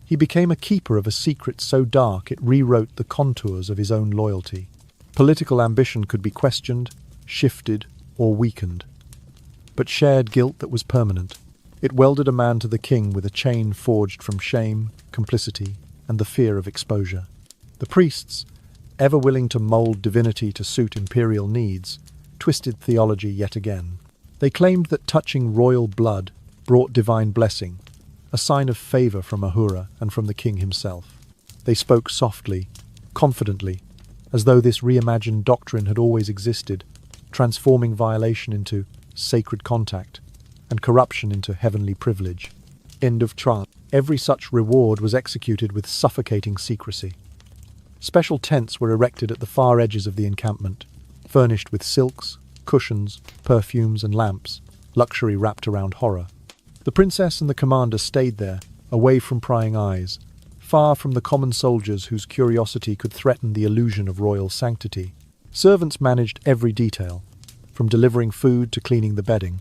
He became a keeper of a secret so dark it rewrote the contours of his own loyalty. Political ambition could be questioned, shifted, or weakened. But shared guilt that was permanent. It welded a man to the king with a chain forged from shame, complicity, and the fear of exposure. The priests, ever willing to mold divinity to suit imperial needs, twisted theology yet again. They claimed that touching royal blood brought divine blessing, a sign of favor from Ahura and from the king himself. They spoke softly, confidently, as though this reimagined doctrine had always existed, transforming violation into sacred contact and corruption into heavenly privilege. End of chant. Every such reward was executed with suffocating secrecy. Special tents were erected at the far edges of the encampment, furnished with silks, cushions, perfumes and lamps, luxury wrapped around horror. The princess and the commander stayed there, away from prying eyes, far from the common soldiers whose curiosity could threaten the illusion of royal sanctity. Servants managed every detail, from delivering food to cleaning the bedding,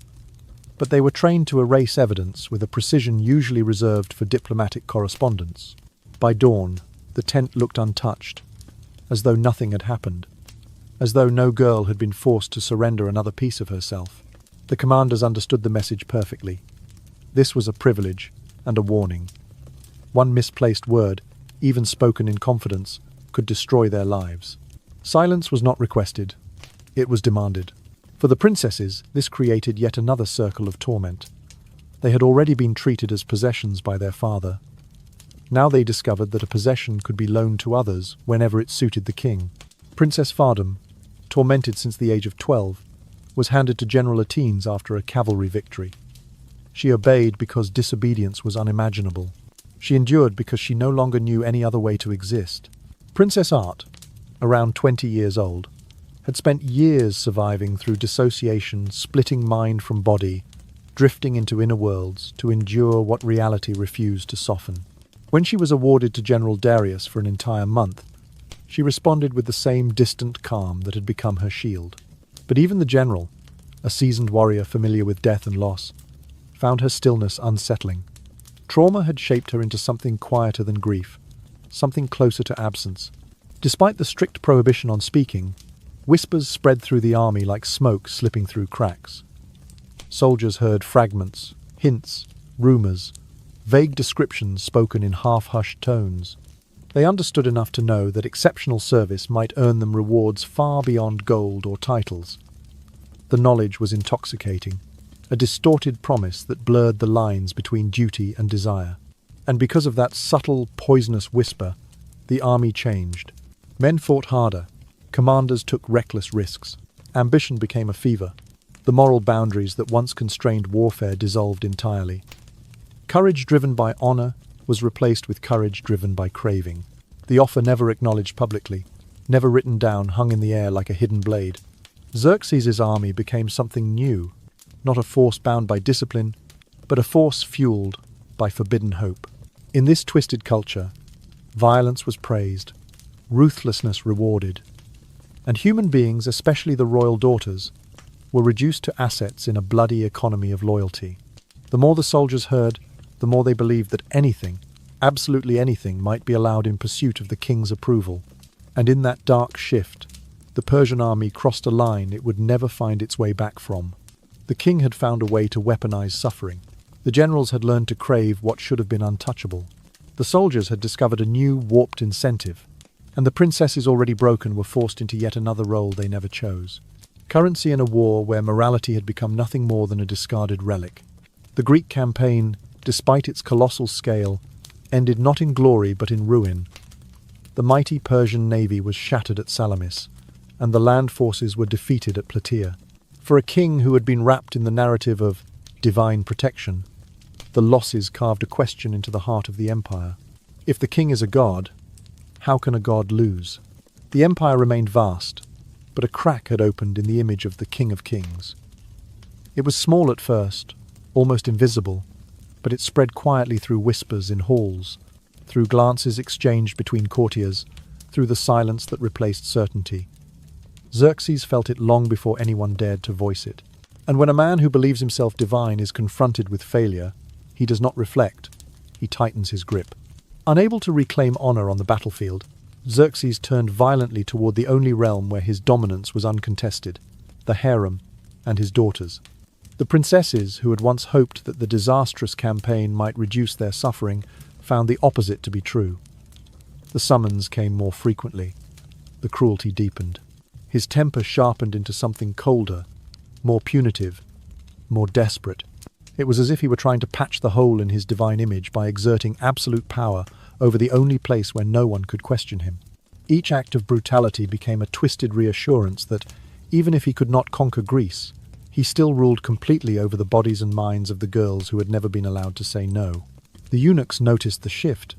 but they were trained to erase evidence with a precision usually reserved for diplomatic correspondence. By dawn, the tent looked untouched, as though nothing had happened, as though no girl had been forced to surrender another piece of herself. The commanders understood the message perfectly. This was a privilege and a warning. One misplaced word, even spoken in confidence, could destroy their lives. Silence was not requested. It was demanded. For the princesses, this created yet another circle of torment. They had already been treated as possessions by their father. Now they discovered that a possession could be loaned to others whenever it suited the king. Princess Fardam, tormented since the age of 12, was handed to General Atenes after a cavalry victory. She obeyed because disobedience was unimaginable. She endured because she no longer knew any other way to exist. Princess Art, around 20 years old, had spent years surviving through dissociation, splitting mind from body, drifting into inner worlds to endure what reality refused to soften. When she was awarded to General Darius for an entire month, she responded with the same distant calm that had become her shield. But even the general, a seasoned warrior familiar with death and loss, found her stillness unsettling. Trauma had shaped her into something quieter than grief, something closer to absence. Despite the strict prohibition on speaking, whispers spread through the army like smoke slipping through cracks. Soldiers heard fragments, hints, rumors, vague descriptions spoken in half-hushed tones. They understood enough to know that exceptional service might earn them rewards far beyond gold or titles. The knowledge was intoxicating, a distorted promise that blurred the lines between duty and desire. And because of that subtle, poisonous whisper, the army changed. Men fought harder. Commanders took reckless risks. Ambition became a fever. The moral boundaries that once constrained warfare dissolved entirely. Courage driven by honor was replaced with courage driven by craving. The offer never acknowledged publicly, never written down, hung in the air like a hidden blade. Xerxes' army became something new, not a force bound by discipline, but a force fueled by forbidden hope. In this twisted culture, violence was praised, ruthlessness rewarded, and human beings, especially the royal daughters, were reduced to assets in a bloody economy of loyalty. The more the soldiers heard, the more they believed that anything, absolutely anything, might be allowed in pursuit of the king's approval. And in that dark shift, the Persian army crossed a line it would never find its way back from. The king had found a way to weaponize suffering. The generals had learned to crave what should have been untouchable. The soldiers had discovered a new, warped incentive, and the princesses already broken were forced into yet another role they never chose. Currency in a war where morality had become nothing more than a discarded relic. The Greek campaign, despite its colossal scale, ended not in glory but in ruin. The mighty Persian navy was shattered at Salamis, and the land forces were defeated at Plataea. For a king who had been wrapped in the narrative of divine protection, the losses carved a question into the heart of the empire. If the king is a god, how can a god lose? The empire remained vast, but a crack had opened in the image of the King of Kings. It was small at first, almost invisible, but it spread quietly through whispers in halls, through glances exchanged between courtiers, through the silence that replaced certainty. Xerxes felt it long before anyone dared to voice it. And when a man who believes himself divine is confronted with failure, he does not reflect, he tightens his grip. Unable to reclaim honor on the battlefield, Xerxes turned violently toward the only realm where his dominance was uncontested, the harem and his daughters. The princesses, who had once hoped that the disastrous campaign might reduce their suffering, found the opposite to be true. The summons came more frequently. the cruelty deepened. His temper sharpened into something colder, more punitive, more desperate. It was as if he were trying to patch the hole in his divine image by exerting absolute power over the only place where no one could question him. Each act of brutality became a twisted reassurance that, even if he could not conquer Greece, he still ruled completely over the bodies and minds of the girls who had never been allowed to say no. The eunuchs noticed the shift,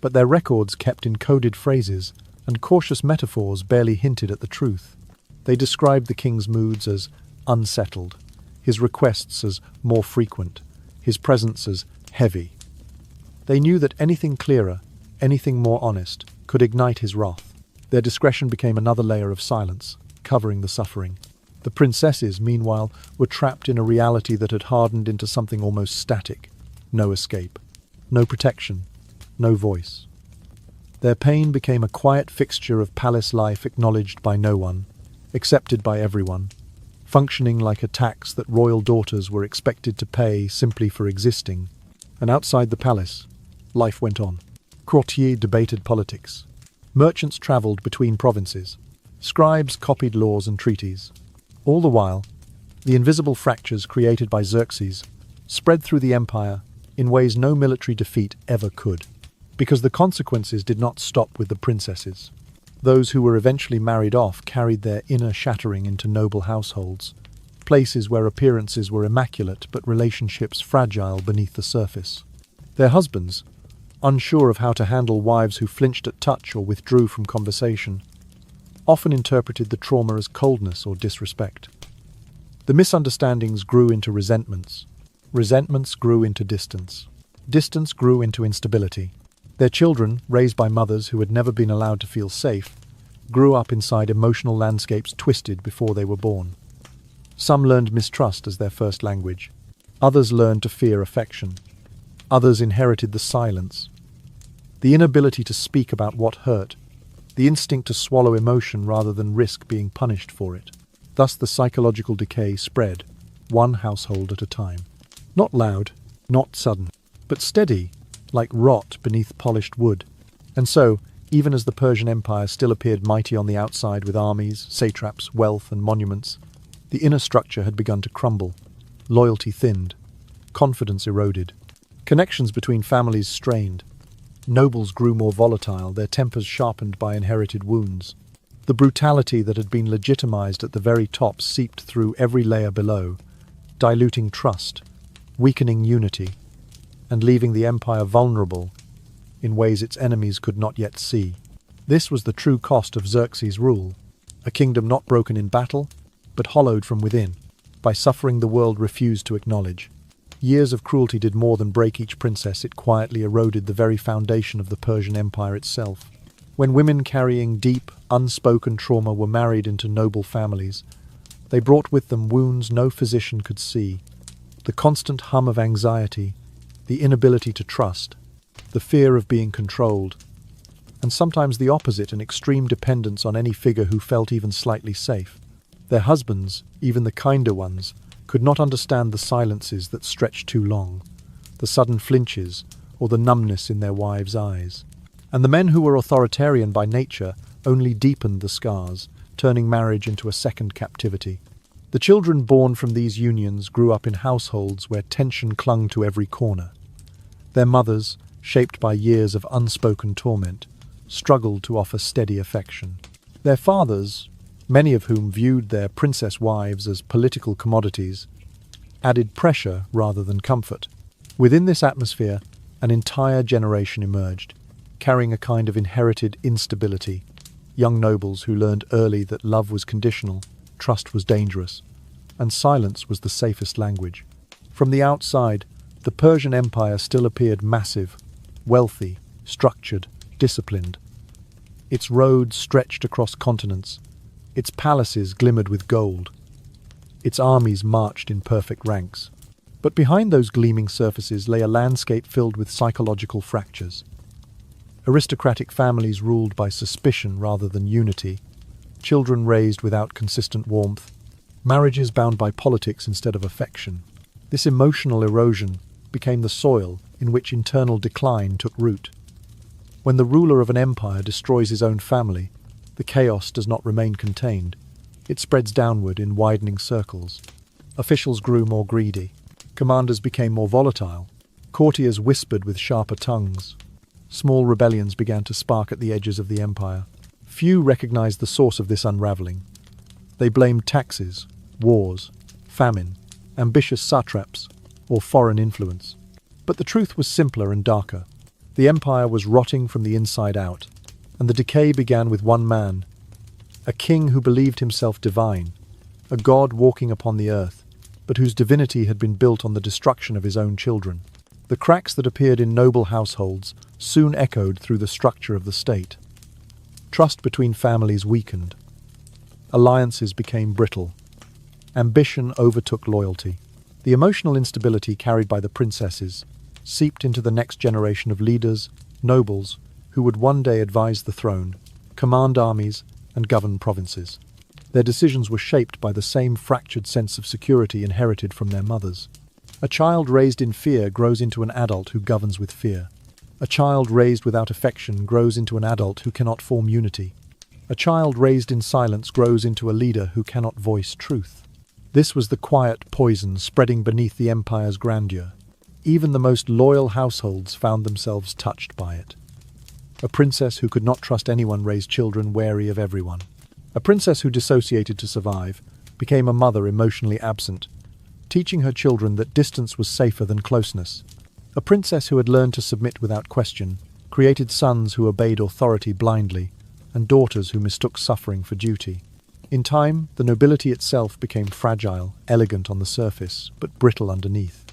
but their records kept encoded phrases and cautious metaphors barely hinted at the truth. They described the king's moods as unsettled, his requests as more frequent, his presence as heavy. They knew that anything clearer, anything more honest, could ignite his wrath. Their discretion became another layer of silence, covering the suffering. The princesses, meanwhile, were trapped in a reality that had hardened into something almost static. No escape, no protection, no voice. Their pain became a quiet fixture of palace life, acknowledged by no one, accepted by everyone, functioning like a tax that royal daughters were expected to pay simply for existing. And outside the palace, life went on. Courtiers debated politics. Merchants travelled between provinces. Scribes copied laws and treaties. All the while, the invisible fractures created by Xerxes spread through the empire in ways no military defeat ever could. Because the consequences did not stop with the princesses. Those who were eventually married off carried their inner shattering into noble households, places where appearances were immaculate but relationships fragile beneath the surface. Their husbands, unsure of how to handle wives who flinched at touch or withdrew from conversation, often interpreted the trauma as coldness or disrespect. The misunderstandings grew into resentments. Resentments grew into distance. Distance grew into instability. Their children, raised by mothers who had never been allowed to feel safe, grew up inside emotional landscapes twisted before they were born. Some learned mistrust as their first language. Others learned to fear affection. Others inherited the silence, the inability to speak about what hurt, the instinct to swallow emotion rather than risk being punished for it. Thus the psychological decay spread, one household at a time. Not loud, not sudden, but steady, like rot beneath polished wood. And so, even as the Persian Empire still appeared mighty on the outside with armies, satraps, wealth, and monuments, the inner structure had begun to crumble. Loyalty thinned, confidence eroded, connections between families strained. Nobles grew more volatile, their tempers sharpened by inherited wounds. The brutality that had been legitimized at the very top seeped through every layer below, diluting trust, weakening unity, and leaving the empire vulnerable in ways its enemies could not yet see. This was the true cost of Xerxes' rule, a kingdom not broken in battle, but hollowed from within, by suffering the world refused to acknowledge. Years of cruelty did more than break each princess, it quietly eroded the very foundation of the Persian Empire itself. When women carrying deep, unspoken trauma were married into noble families, they brought with them wounds no physician could see, the constant hum of anxiety, the inability to trust, the fear of being controlled, and sometimes the opposite, an extreme dependence on any figure who felt even slightly safe. Their husbands, even the kinder ones, could not understand the silences that stretched too long, the sudden flinches, or the numbness in their wives' eyes. And the men who were authoritarian by nature only deepened the scars, turning marriage into a second captivity. The children born from these unions grew up in households where tension clung to every corner. Their mothers, shaped by years of unspoken torment, struggled to offer steady affection. Their fathers, many of whom viewed their princess wives as political commodities, added pressure rather than comfort. Within this atmosphere, an entire generation emerged, carrying a kind of inherited instability. Young nobles who learned early that love was conditional, trust was dangerous, and silence was the safest language. From the outside, the Persian Empire still appeared massive, wealthy, structured, disciplined. Its roads stretched across continents. Its palaces glimmered with gold. Its armies marched in perfect ranks. But behind those gleaming surfaces lay a landscape filled with psychological fractures. Aristocratic families ruled by suspicion rather than unity, children raised without consistent warmth, marriages bound by politics instead of affection. This emotional erosion became the soil in which internal decline took root. When the ruler of an empire destroys his own family, the The chaos does not remain contained. It spreads downward in widening circles. Officials grew more greedy. Commanders became more volatile. Courtiers whispered with sharper tongues. Small rebellions began to spark at the edges of the empire. Few recognized the source of this unraveling. They blamed taxes, wars, famine, ambitious satraps, or foreign influence. But the truth was simpler and darker. The empire was rotting from the inside out, and the decay began with one man, a king who believed himself divine, a god walking upon the earth, but whose divinity had been built on the destruction of his own children. The cracks that appeared in noble households soon echoed through the structure of the state. Trust between families weakened. Alliances became brittle. Ambition overtook loyalty. The emotional instability carried by the princesses seeped into the next generation of leaders, nobles, who would one day advise the throne, command armies, and govern provinces. Their decisions were shaped by the same fractured sense of security inherited from their mothers. A child raised in fear grows into an adult who governs with fear. A child raised without affection grows into an adult who cannot form unity. A child raised in silence grows into a leader who cannot voice truth. This was the quiet poison spreading beneath the empire's grandeur. Even the most loyal households found themselves touched by it. A princess who could not trust anyone raised children wary of everyone. A princess who dissociated to survive became a mother emotionally absent, teaching her children that distance was safer than closeness. A princess who had learned to submit without question created sons who obeyed authority blindly, and daughters who mistook suffering for duty. In time, the nobility itself became fragile, elegant on the surface, but brittle underneath.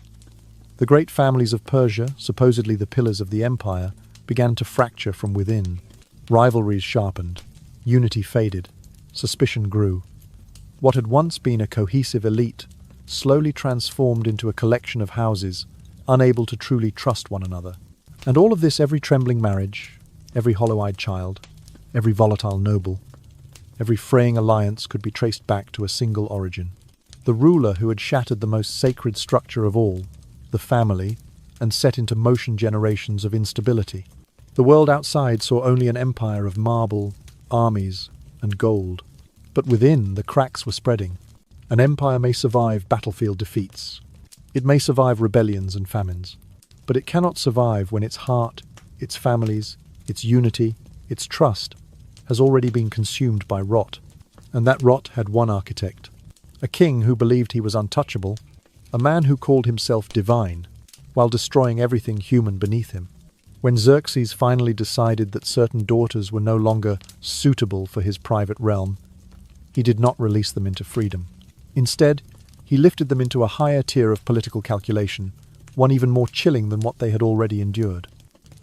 The great families of Persia, supposedly the pillars of the empire, began to fracture from within. Rivalries sharpened, unity faded, suspicion grew. What had once been a cohesive elite slowly transformed into a collection of houses, unable to truly trust one another. And all of this, every trembling marriage, every hollow-eyed child, every volatile noble, every fraying alliance could be traced back to a single origin. The ruler who had shattered the most sacred structure of all, the family, and set into motion generations of instability. The world outside saw only an empire of marble, armies, and gold. But within, the cracks were spreading. An empire may survive battlefield defeats. It may survive rebellions and famines. But it cannot survive when its heart, its families, its unity, its trust has already been consumed by rot. And that rot had one architect. A king who believed he was untouchable, a man who called himself divine, while destroying everything human beneath him. When Xerxes finally decided that certain daughters were no longer suitable for his private realm, he did not release them into freedom. Instead, he lifted them into a higher tier of political calculation, one even more chilling than what they had already endured.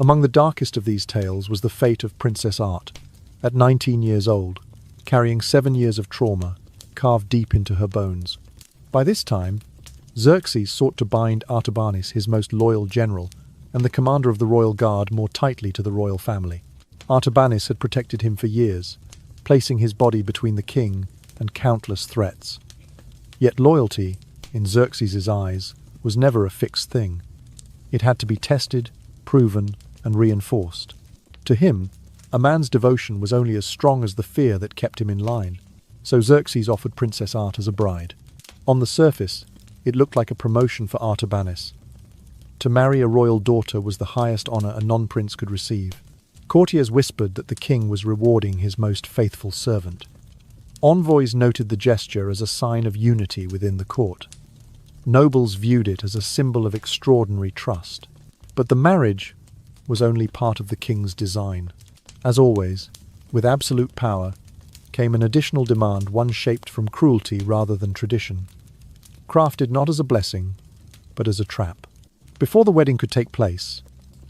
Among the darkest of these tales was the fate of Princess Art, at 19 years old, carrying 7 years of trauma, carved deep into her bones. By this time, Xerxes sought to bind Artabanes, his most loyal general, and the commander of the royal guard, more tightly to the royal family. Artabanes had protected him for years, placing his body between the king and countless threats. Yet loyalty, in Xerxes' eyes, was never a fixed thing. It had to be tested, proven, and reinforced. To him, a man's devotion was only as strong as the fear that kept him in line. So Xerxes offered Princess Art as a bride. On the surface, it looked like a promotion for Artabanes. To marry a royal daughter was the highest honor a non-prince could receive. Courtiers whispered that the king was rewarding his most faithful servant. Envoys noted the gesture as a sign of unity within the court. Nobles viewed it as a symbol of extraordinary trust. But the marriage was only part of the king's design. As always, with absolute power, came an additional demand, one shaped from cruelty rather than tradition. Crafted not as a blessing, but as a trap. Before the wedding could take place,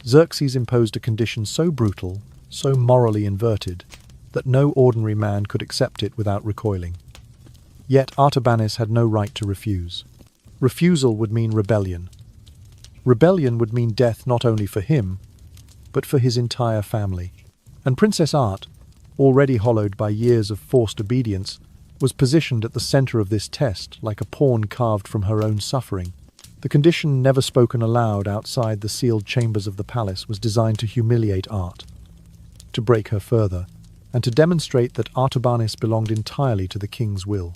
Xerxes imposed a condition so brutal, so morally inverted, that no ordinary man could accept it without recoiling. Yet Artabanes had no right to refuse. Refusal would mean rebellion. Rebellion would mean death not only for him, but for his entire family. And Princess Art, already hollowed by years of forced obedience, was positioned at the center of this test like a pawn carved from her own suffering. The condition, never spoken aloud outside the sealed chambers of the palace, was designed to humiliate Art, to break her further, and to demonstrate that Artabanis belonged entirely to the king's will.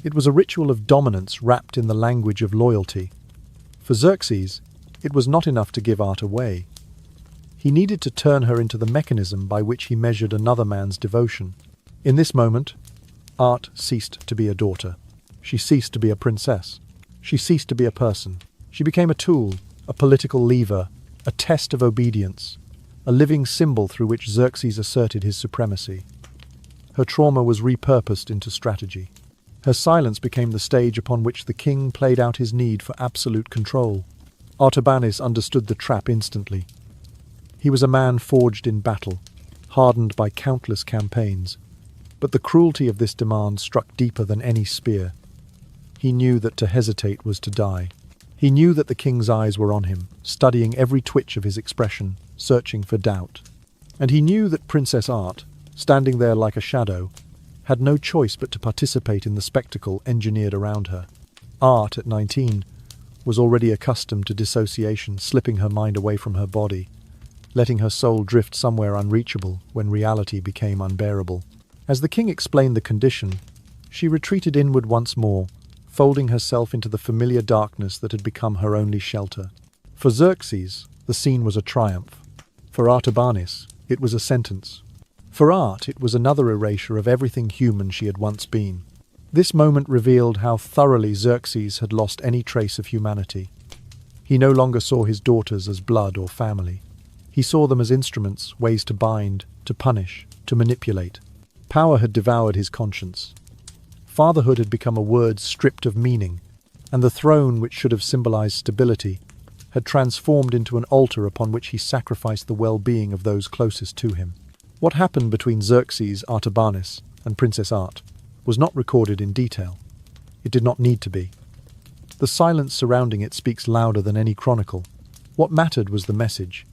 It was a ritual of dominance wrapped in the language of loyalty. For Xerxes, it was not enough to give Art away. He needed to turn her into the mechanism by which he measured another man's devotion. In this moment, Art ceased to be a daughter. She ceased to be a princess. She ceased to be a person. She became a tool, a political lever, a test of obedience, a living symbol through which Xerxes asserted his supremacy. Her trauma was repurposed into strategy. Her silence became the stage upon which the king played out his need for absolute control. Artabanis understood the trap instantly. He was a man forged in battle, hardened by countless campaigns, but the cruelty of this demand struck deeper than any spear. He knew that to hesitate was to die. He knew that the king's eyes were on him, studying every twitch of his expression, searching for doubt. And he knew that Princess Art, standing there like a shadow, had no choice but to participate in the spectacle engineered around her. Art, at 19, was already accustomed to dissociation, slipping her mind away from her body, letting her soul drift somewhere unreachable when reality became unbearable. As the king explained the condition, she retreated inward once more, folding herself into the familiar darkness that had become her only shelter. For Xerxes, the scene was a triumph. For Artabanis, it was a sentence. For Art, it was another erasure of everything human she had once been. This moment revealed how thoroughly Xerxes had lost any trace of humanity. He no longer saw his daughters as blood or family. He saw them as instruments, ways to bind, to punish, to manipulate. Power had devoured his conscience. Fatherhood had become a word stripped of meaning, and the throne, which should have symbolized stability, had transformed into an altar upon which he sacrificed the well-being of those closest to him. What happened between Xerxes, Artabanis, and Princess Art was not recorded in detail. It did not need to be. The silence surrounding it speaks louder than any chronicle. What mattered was the message.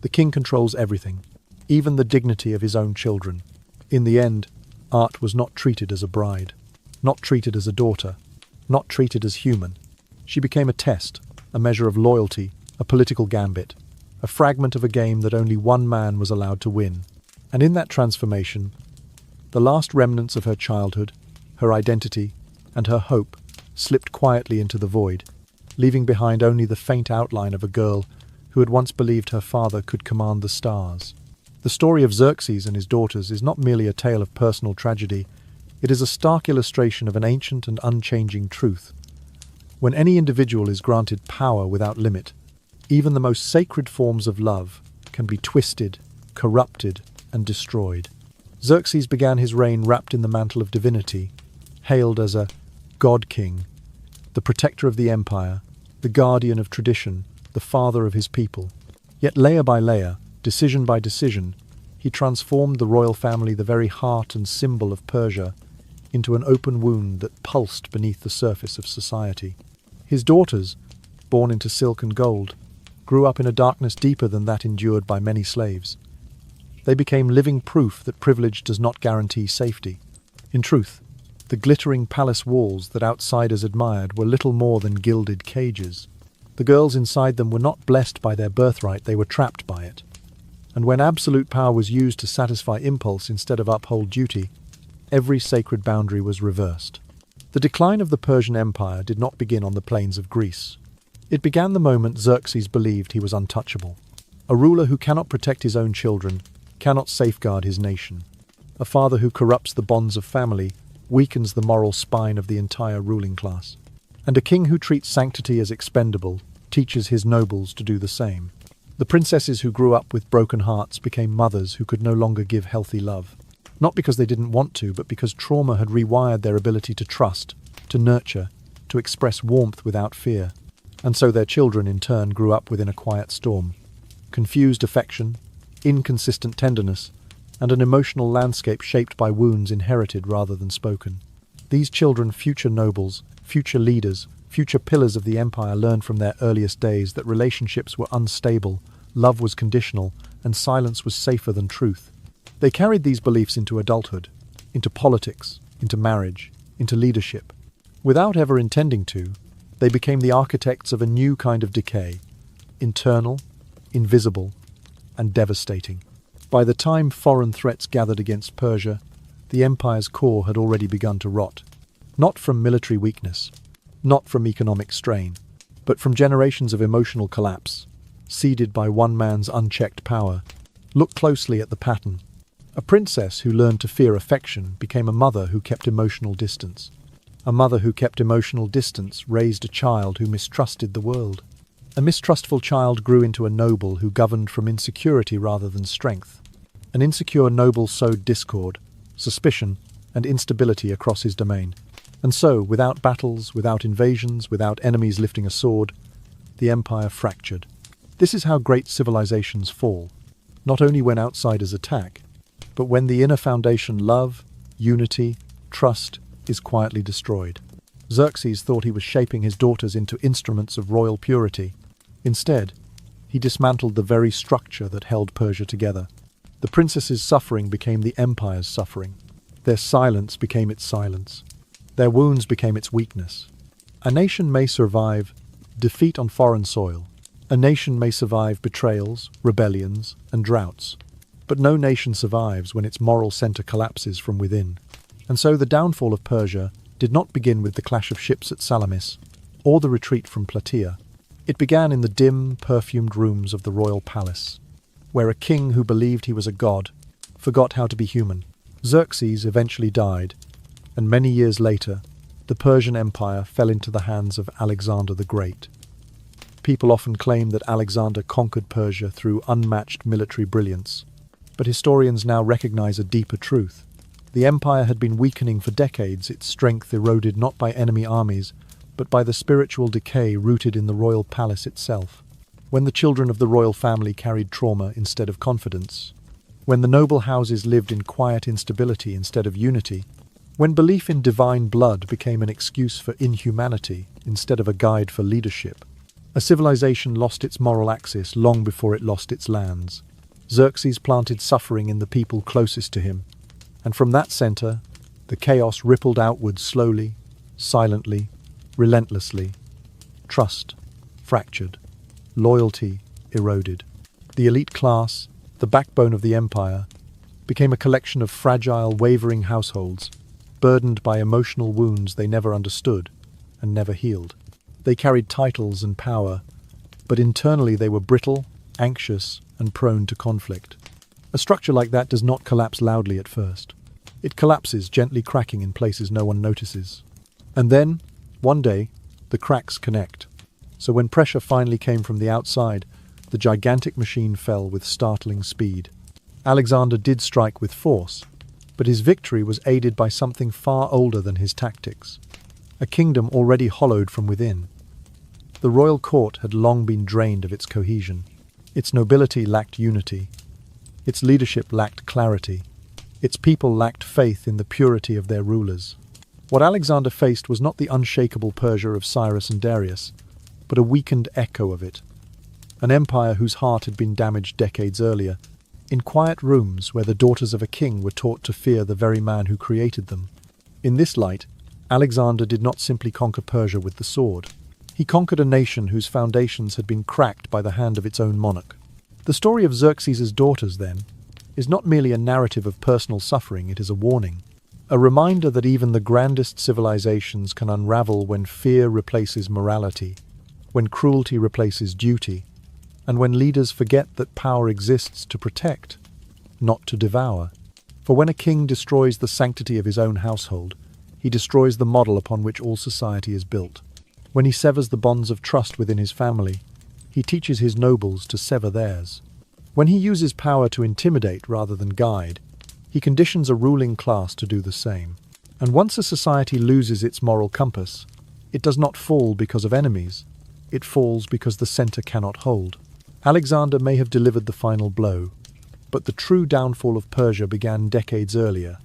The king controls everything, even the dignity of his own children. In the end, Art was not treated as a bride, not treated as a daughter, not treated as human. She became a test, a measure of loyalty, a political gambit, a fragment of a game that only one man was allowed to win. And in that transformation, the last remnants of her childhood, her identity, and her hope slipped quietly into the void, leaving behind only the faint outline of a girl who had once believed her father could command the stars. The story of Xerxes and his daughters is not merely a tale of personal tragedy. It is a stark illustration of an ancient and unchanging truth. When any individual is granted power without limit, even the most sacred forms of love can be twisted, corrupted, and destroyed. Xerxes began his reign wrapped in the mantle of divinity, hailed as a god-king, the protector of the empire, the guardian of tradition, the father of his people. Yet layer by layer, decision by decision, he transformed the royal family, the very heart and symbol of Persia, into an open wound that pulsed beneath the surface of society. His daughters, born into silk and gold, grew up in a darkness deeper than that endured by many slaves. They became living proof that privilege does not guarantee safety. In truth, the glittering palace walls that outsiders admired were little more than gilded cages. The girls inside them were not blessed by their birthright, they were trapped by it. And when absolute power was used to satisfy impulse instead of uphold duty, every sacred boundary was reversed. The decline of the Persian Empire did not begin on the plains of Greece. It began the moment Xerxes believed he was untouchable. A ruler who cannot protect his own children, cannot safeguard his nation. A father who corrupts the bonds of family weakens the moral spine of the entire ruling class. And a king who treats sanctity as expendable teaches his nobles to do the same. The princesses who grew up with broken hearts became mothers who could no longer give healthy love. Not because they didn't want to, but because trauma had rewired their ability to trust, to nurture, to express warmth without fear. And so their children in turn grew up within a quiet storm. Confused affection, inconsistent tenderness, and an emotional landscape shaped by wounds inherited rather than spoken. These children, future nobles, future leaders, future pillars of the empire, learned from their earliest days that relationships were unstable, love was conditional, and silence was safer than truth. They carried these beliefs into adulthood, into politics, into marriage, into leadership. Without ever intending to, they became the architects of a new kind of decay, internal, invisible, and devastating. By the time foreign threats gathered against Persia, the empire's core had already begun to rot. Not from military weakness, not from economic strain, but from generations of emotional collapse, seeded by one man's unchecked power. Look closely at the pattern. A princess who learned to fear affection became a mother who kept emotional distance. A mother who kept emotional distance raised a child who mistrusted the world. A mistrustful child grew into a noble who governed from insecurity rather than strength. An insecure noble sowed discord, suspicion, and instability across his domain. And so, without battles, without invasions, without enemies lifting a sword, the empire fractured. This is how great civilizations fall, not only when outsiders attack, but when the inner foundation, love, unity, trust, is quietly destroyed. Xerxes thought he was shaping his daughters into instruments of royal purity. Instead, he dismantled the very structure that held Persia together. The princess's suffering became the empire's suffering. Their silence became its silence. Their wounds became its weakness. A nation may survive defeat on foreign soil. A nation may survive betrayals, rebellions, and droughts. But no nation survives when its moral center collapses from within. And so the downfall of Persia did not begin with the clash of ships at Salamis or the retreat from Plataea. It began in the dim, perfumed rooms of the royal palace, where a king who believed he was a god forgot how to be human. Xerxes eventually died, and many years later, the Persian Empire fell into the hands of Alexander the Great. People often claim that Alexander conquered Persia through unmatched military brilliance, but historians now recognize a deeper truth. The empire had been weakening for decades, its strength eroded not by enemy armies, but by the spiritual decay rooted in the royal palace itself. When the children of the royal family carried trauma instead of confidence, when the noble houses lived in quiet instability instead of unity, when belief in divine blood became an excuse for inhumanity instead of a guide for leadership, a civilization lost its moral axis long before it lost its lands. Xerxes planted suffering in the people closest to him, and from that center, the chaos rippled outwards slowly, silently, relentlessly. Trust fractured, loyalty eroded. The elite class, the backbone of the empire, became a collection of fragile, wavering households, burdened by emotional wounds they never understood and never healed. They carried titles and power, but internally they were brittle, anxious, and prone to conflict. A structure like that does not collapse loudly at first. It collapses, gently cracking in places no one notices. And then, one day, the cracks connect. So when pressure finally came from the outside, the gigantic machine fell with startling speed. Alexander did strike with force, but his victory was aided by something far older than his tactics. A kingdom already hollowed from within. The royal court had long been drained of its cohesion. Its nobility lacked unity. Its leadership lacked clarity. Its people lacked faith in the purity of their rulers. What Alexander faced was not the unshakable Persia of Cyrus and Darius, but a weakened echo of it. An empire whose heart had been damaged decades earlier, in quiet rooms where the daughters of a king were taught to fear the very man who created them. In this light, Alexander did not simply conquer Persia with the sword. He conquered a nation whose foundations had been cracked by the hand of its own monarch. The story of Xerxes' daughters, then, is not merely a narrative of personal suffering, it is a warning. A reminder that even the grandest civilizations can unravel when fear replaces morality, when cruelty replaces duty, and when leaders forget that power exists to protect, not to devour. For when a king destroys the sanctity of his own household, he destroys the model upon which all society is built. When he severs the bonds of trust within his family, he teaches his nobles to sever theirs. When he uses power to intimidate rather than guide, he conditions a ruling class to do the same. And once a society loses its moral compass, it does not fall because of enemies. It falls because the center cannot hold. Alexander may have delivered the final blow, but the true downfall of Persia began decades earlier,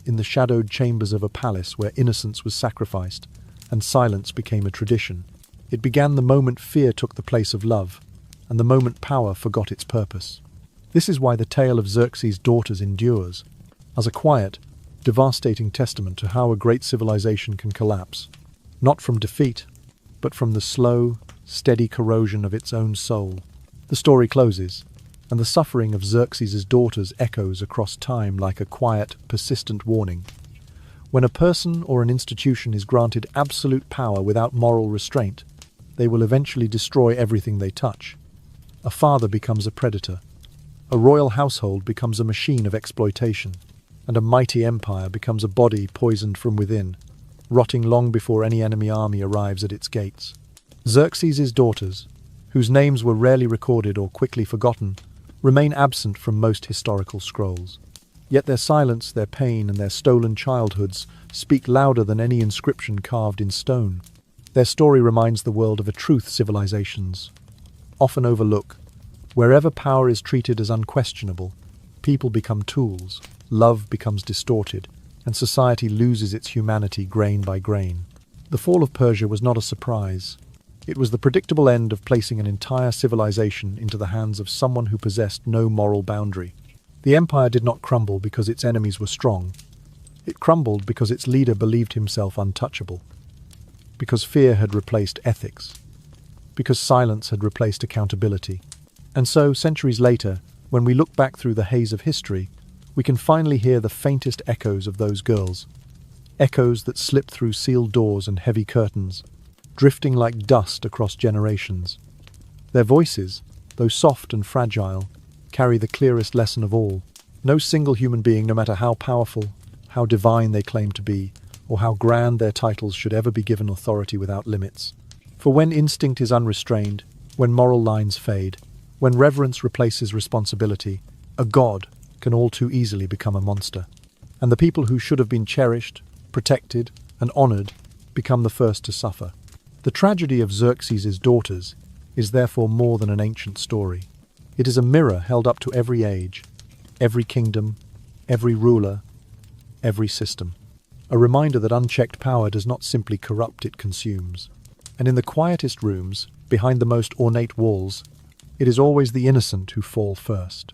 in the shadowed chambers of a palace where innocence was sacrificed and silence became a tradition. It began the moment fear took the place of love, and the moment power forgot its purpose. This is why the tale of Xerxes' daughters endures, as a quiet, devastating testament to how a great civilization can collapse, not from defeat, but from the slow, steady corrosion of its own soul. The story closes, and the suffering of Xerxes' daughters echoes across time like a quiet, persistent warning. When a person or an institution is granted absolute power without moral restraint, they will eventually destroy everything they touch. A father becomes a predator. A royal household becomes a machine of exploitation, and a mighty empire becomes a body poisoned from within, rotting long before any enemy army arrives at its gates. Xerxes' daughters, whose names were rarely recorded or quickly forgotten, remain absent from most historical scrolls. Yet their silence, their pain, and their stolen childhoods speak louder than any inscription carved in stone. Their story reminds the world of a truth civilizations often overlook. Wherever power is treated as unquestionable, people become tools, love becomes distorted, and society loses its humanity grain by grain. The fall of Persia was not a surprise. It was the predictable end of placing an entire civilization into the hands of someone who possessed no moral boundary. The empire did not crumble because its enemies were strong. It crumbled because its leader believed himself untouchable, because fear had replaced ethics, because silence had replaced accountability. And so, centuries later, when we look back through the haze of history, we can finally hear the faintest echoes of those girls. Echoes that slip through sealed doors and heavy curtains, drifting like dust across generations. Their voices, though soft and fragile, carry the clearest lesson of all. No single human being, no matter how powerful, how divine they claim to be, or how grand their titles, should ever be given authority without limits. For when instinct is unrestrained, when moral lines fade, when reverence replaces responsibility, a god can all too easily become a monster. And the people who should have been cherished, protected, and honored become the first to suffer. The tragedy of Xerxes' daughters is therefore more than an ancient story. It is a mirror held up to every age, every kingdom, every ruler, every system. A reminder that unchecked power does not simply corrupt, it consumes. And in the quietest rooms, behind the most ornate walls, it is always the innocent who fall first.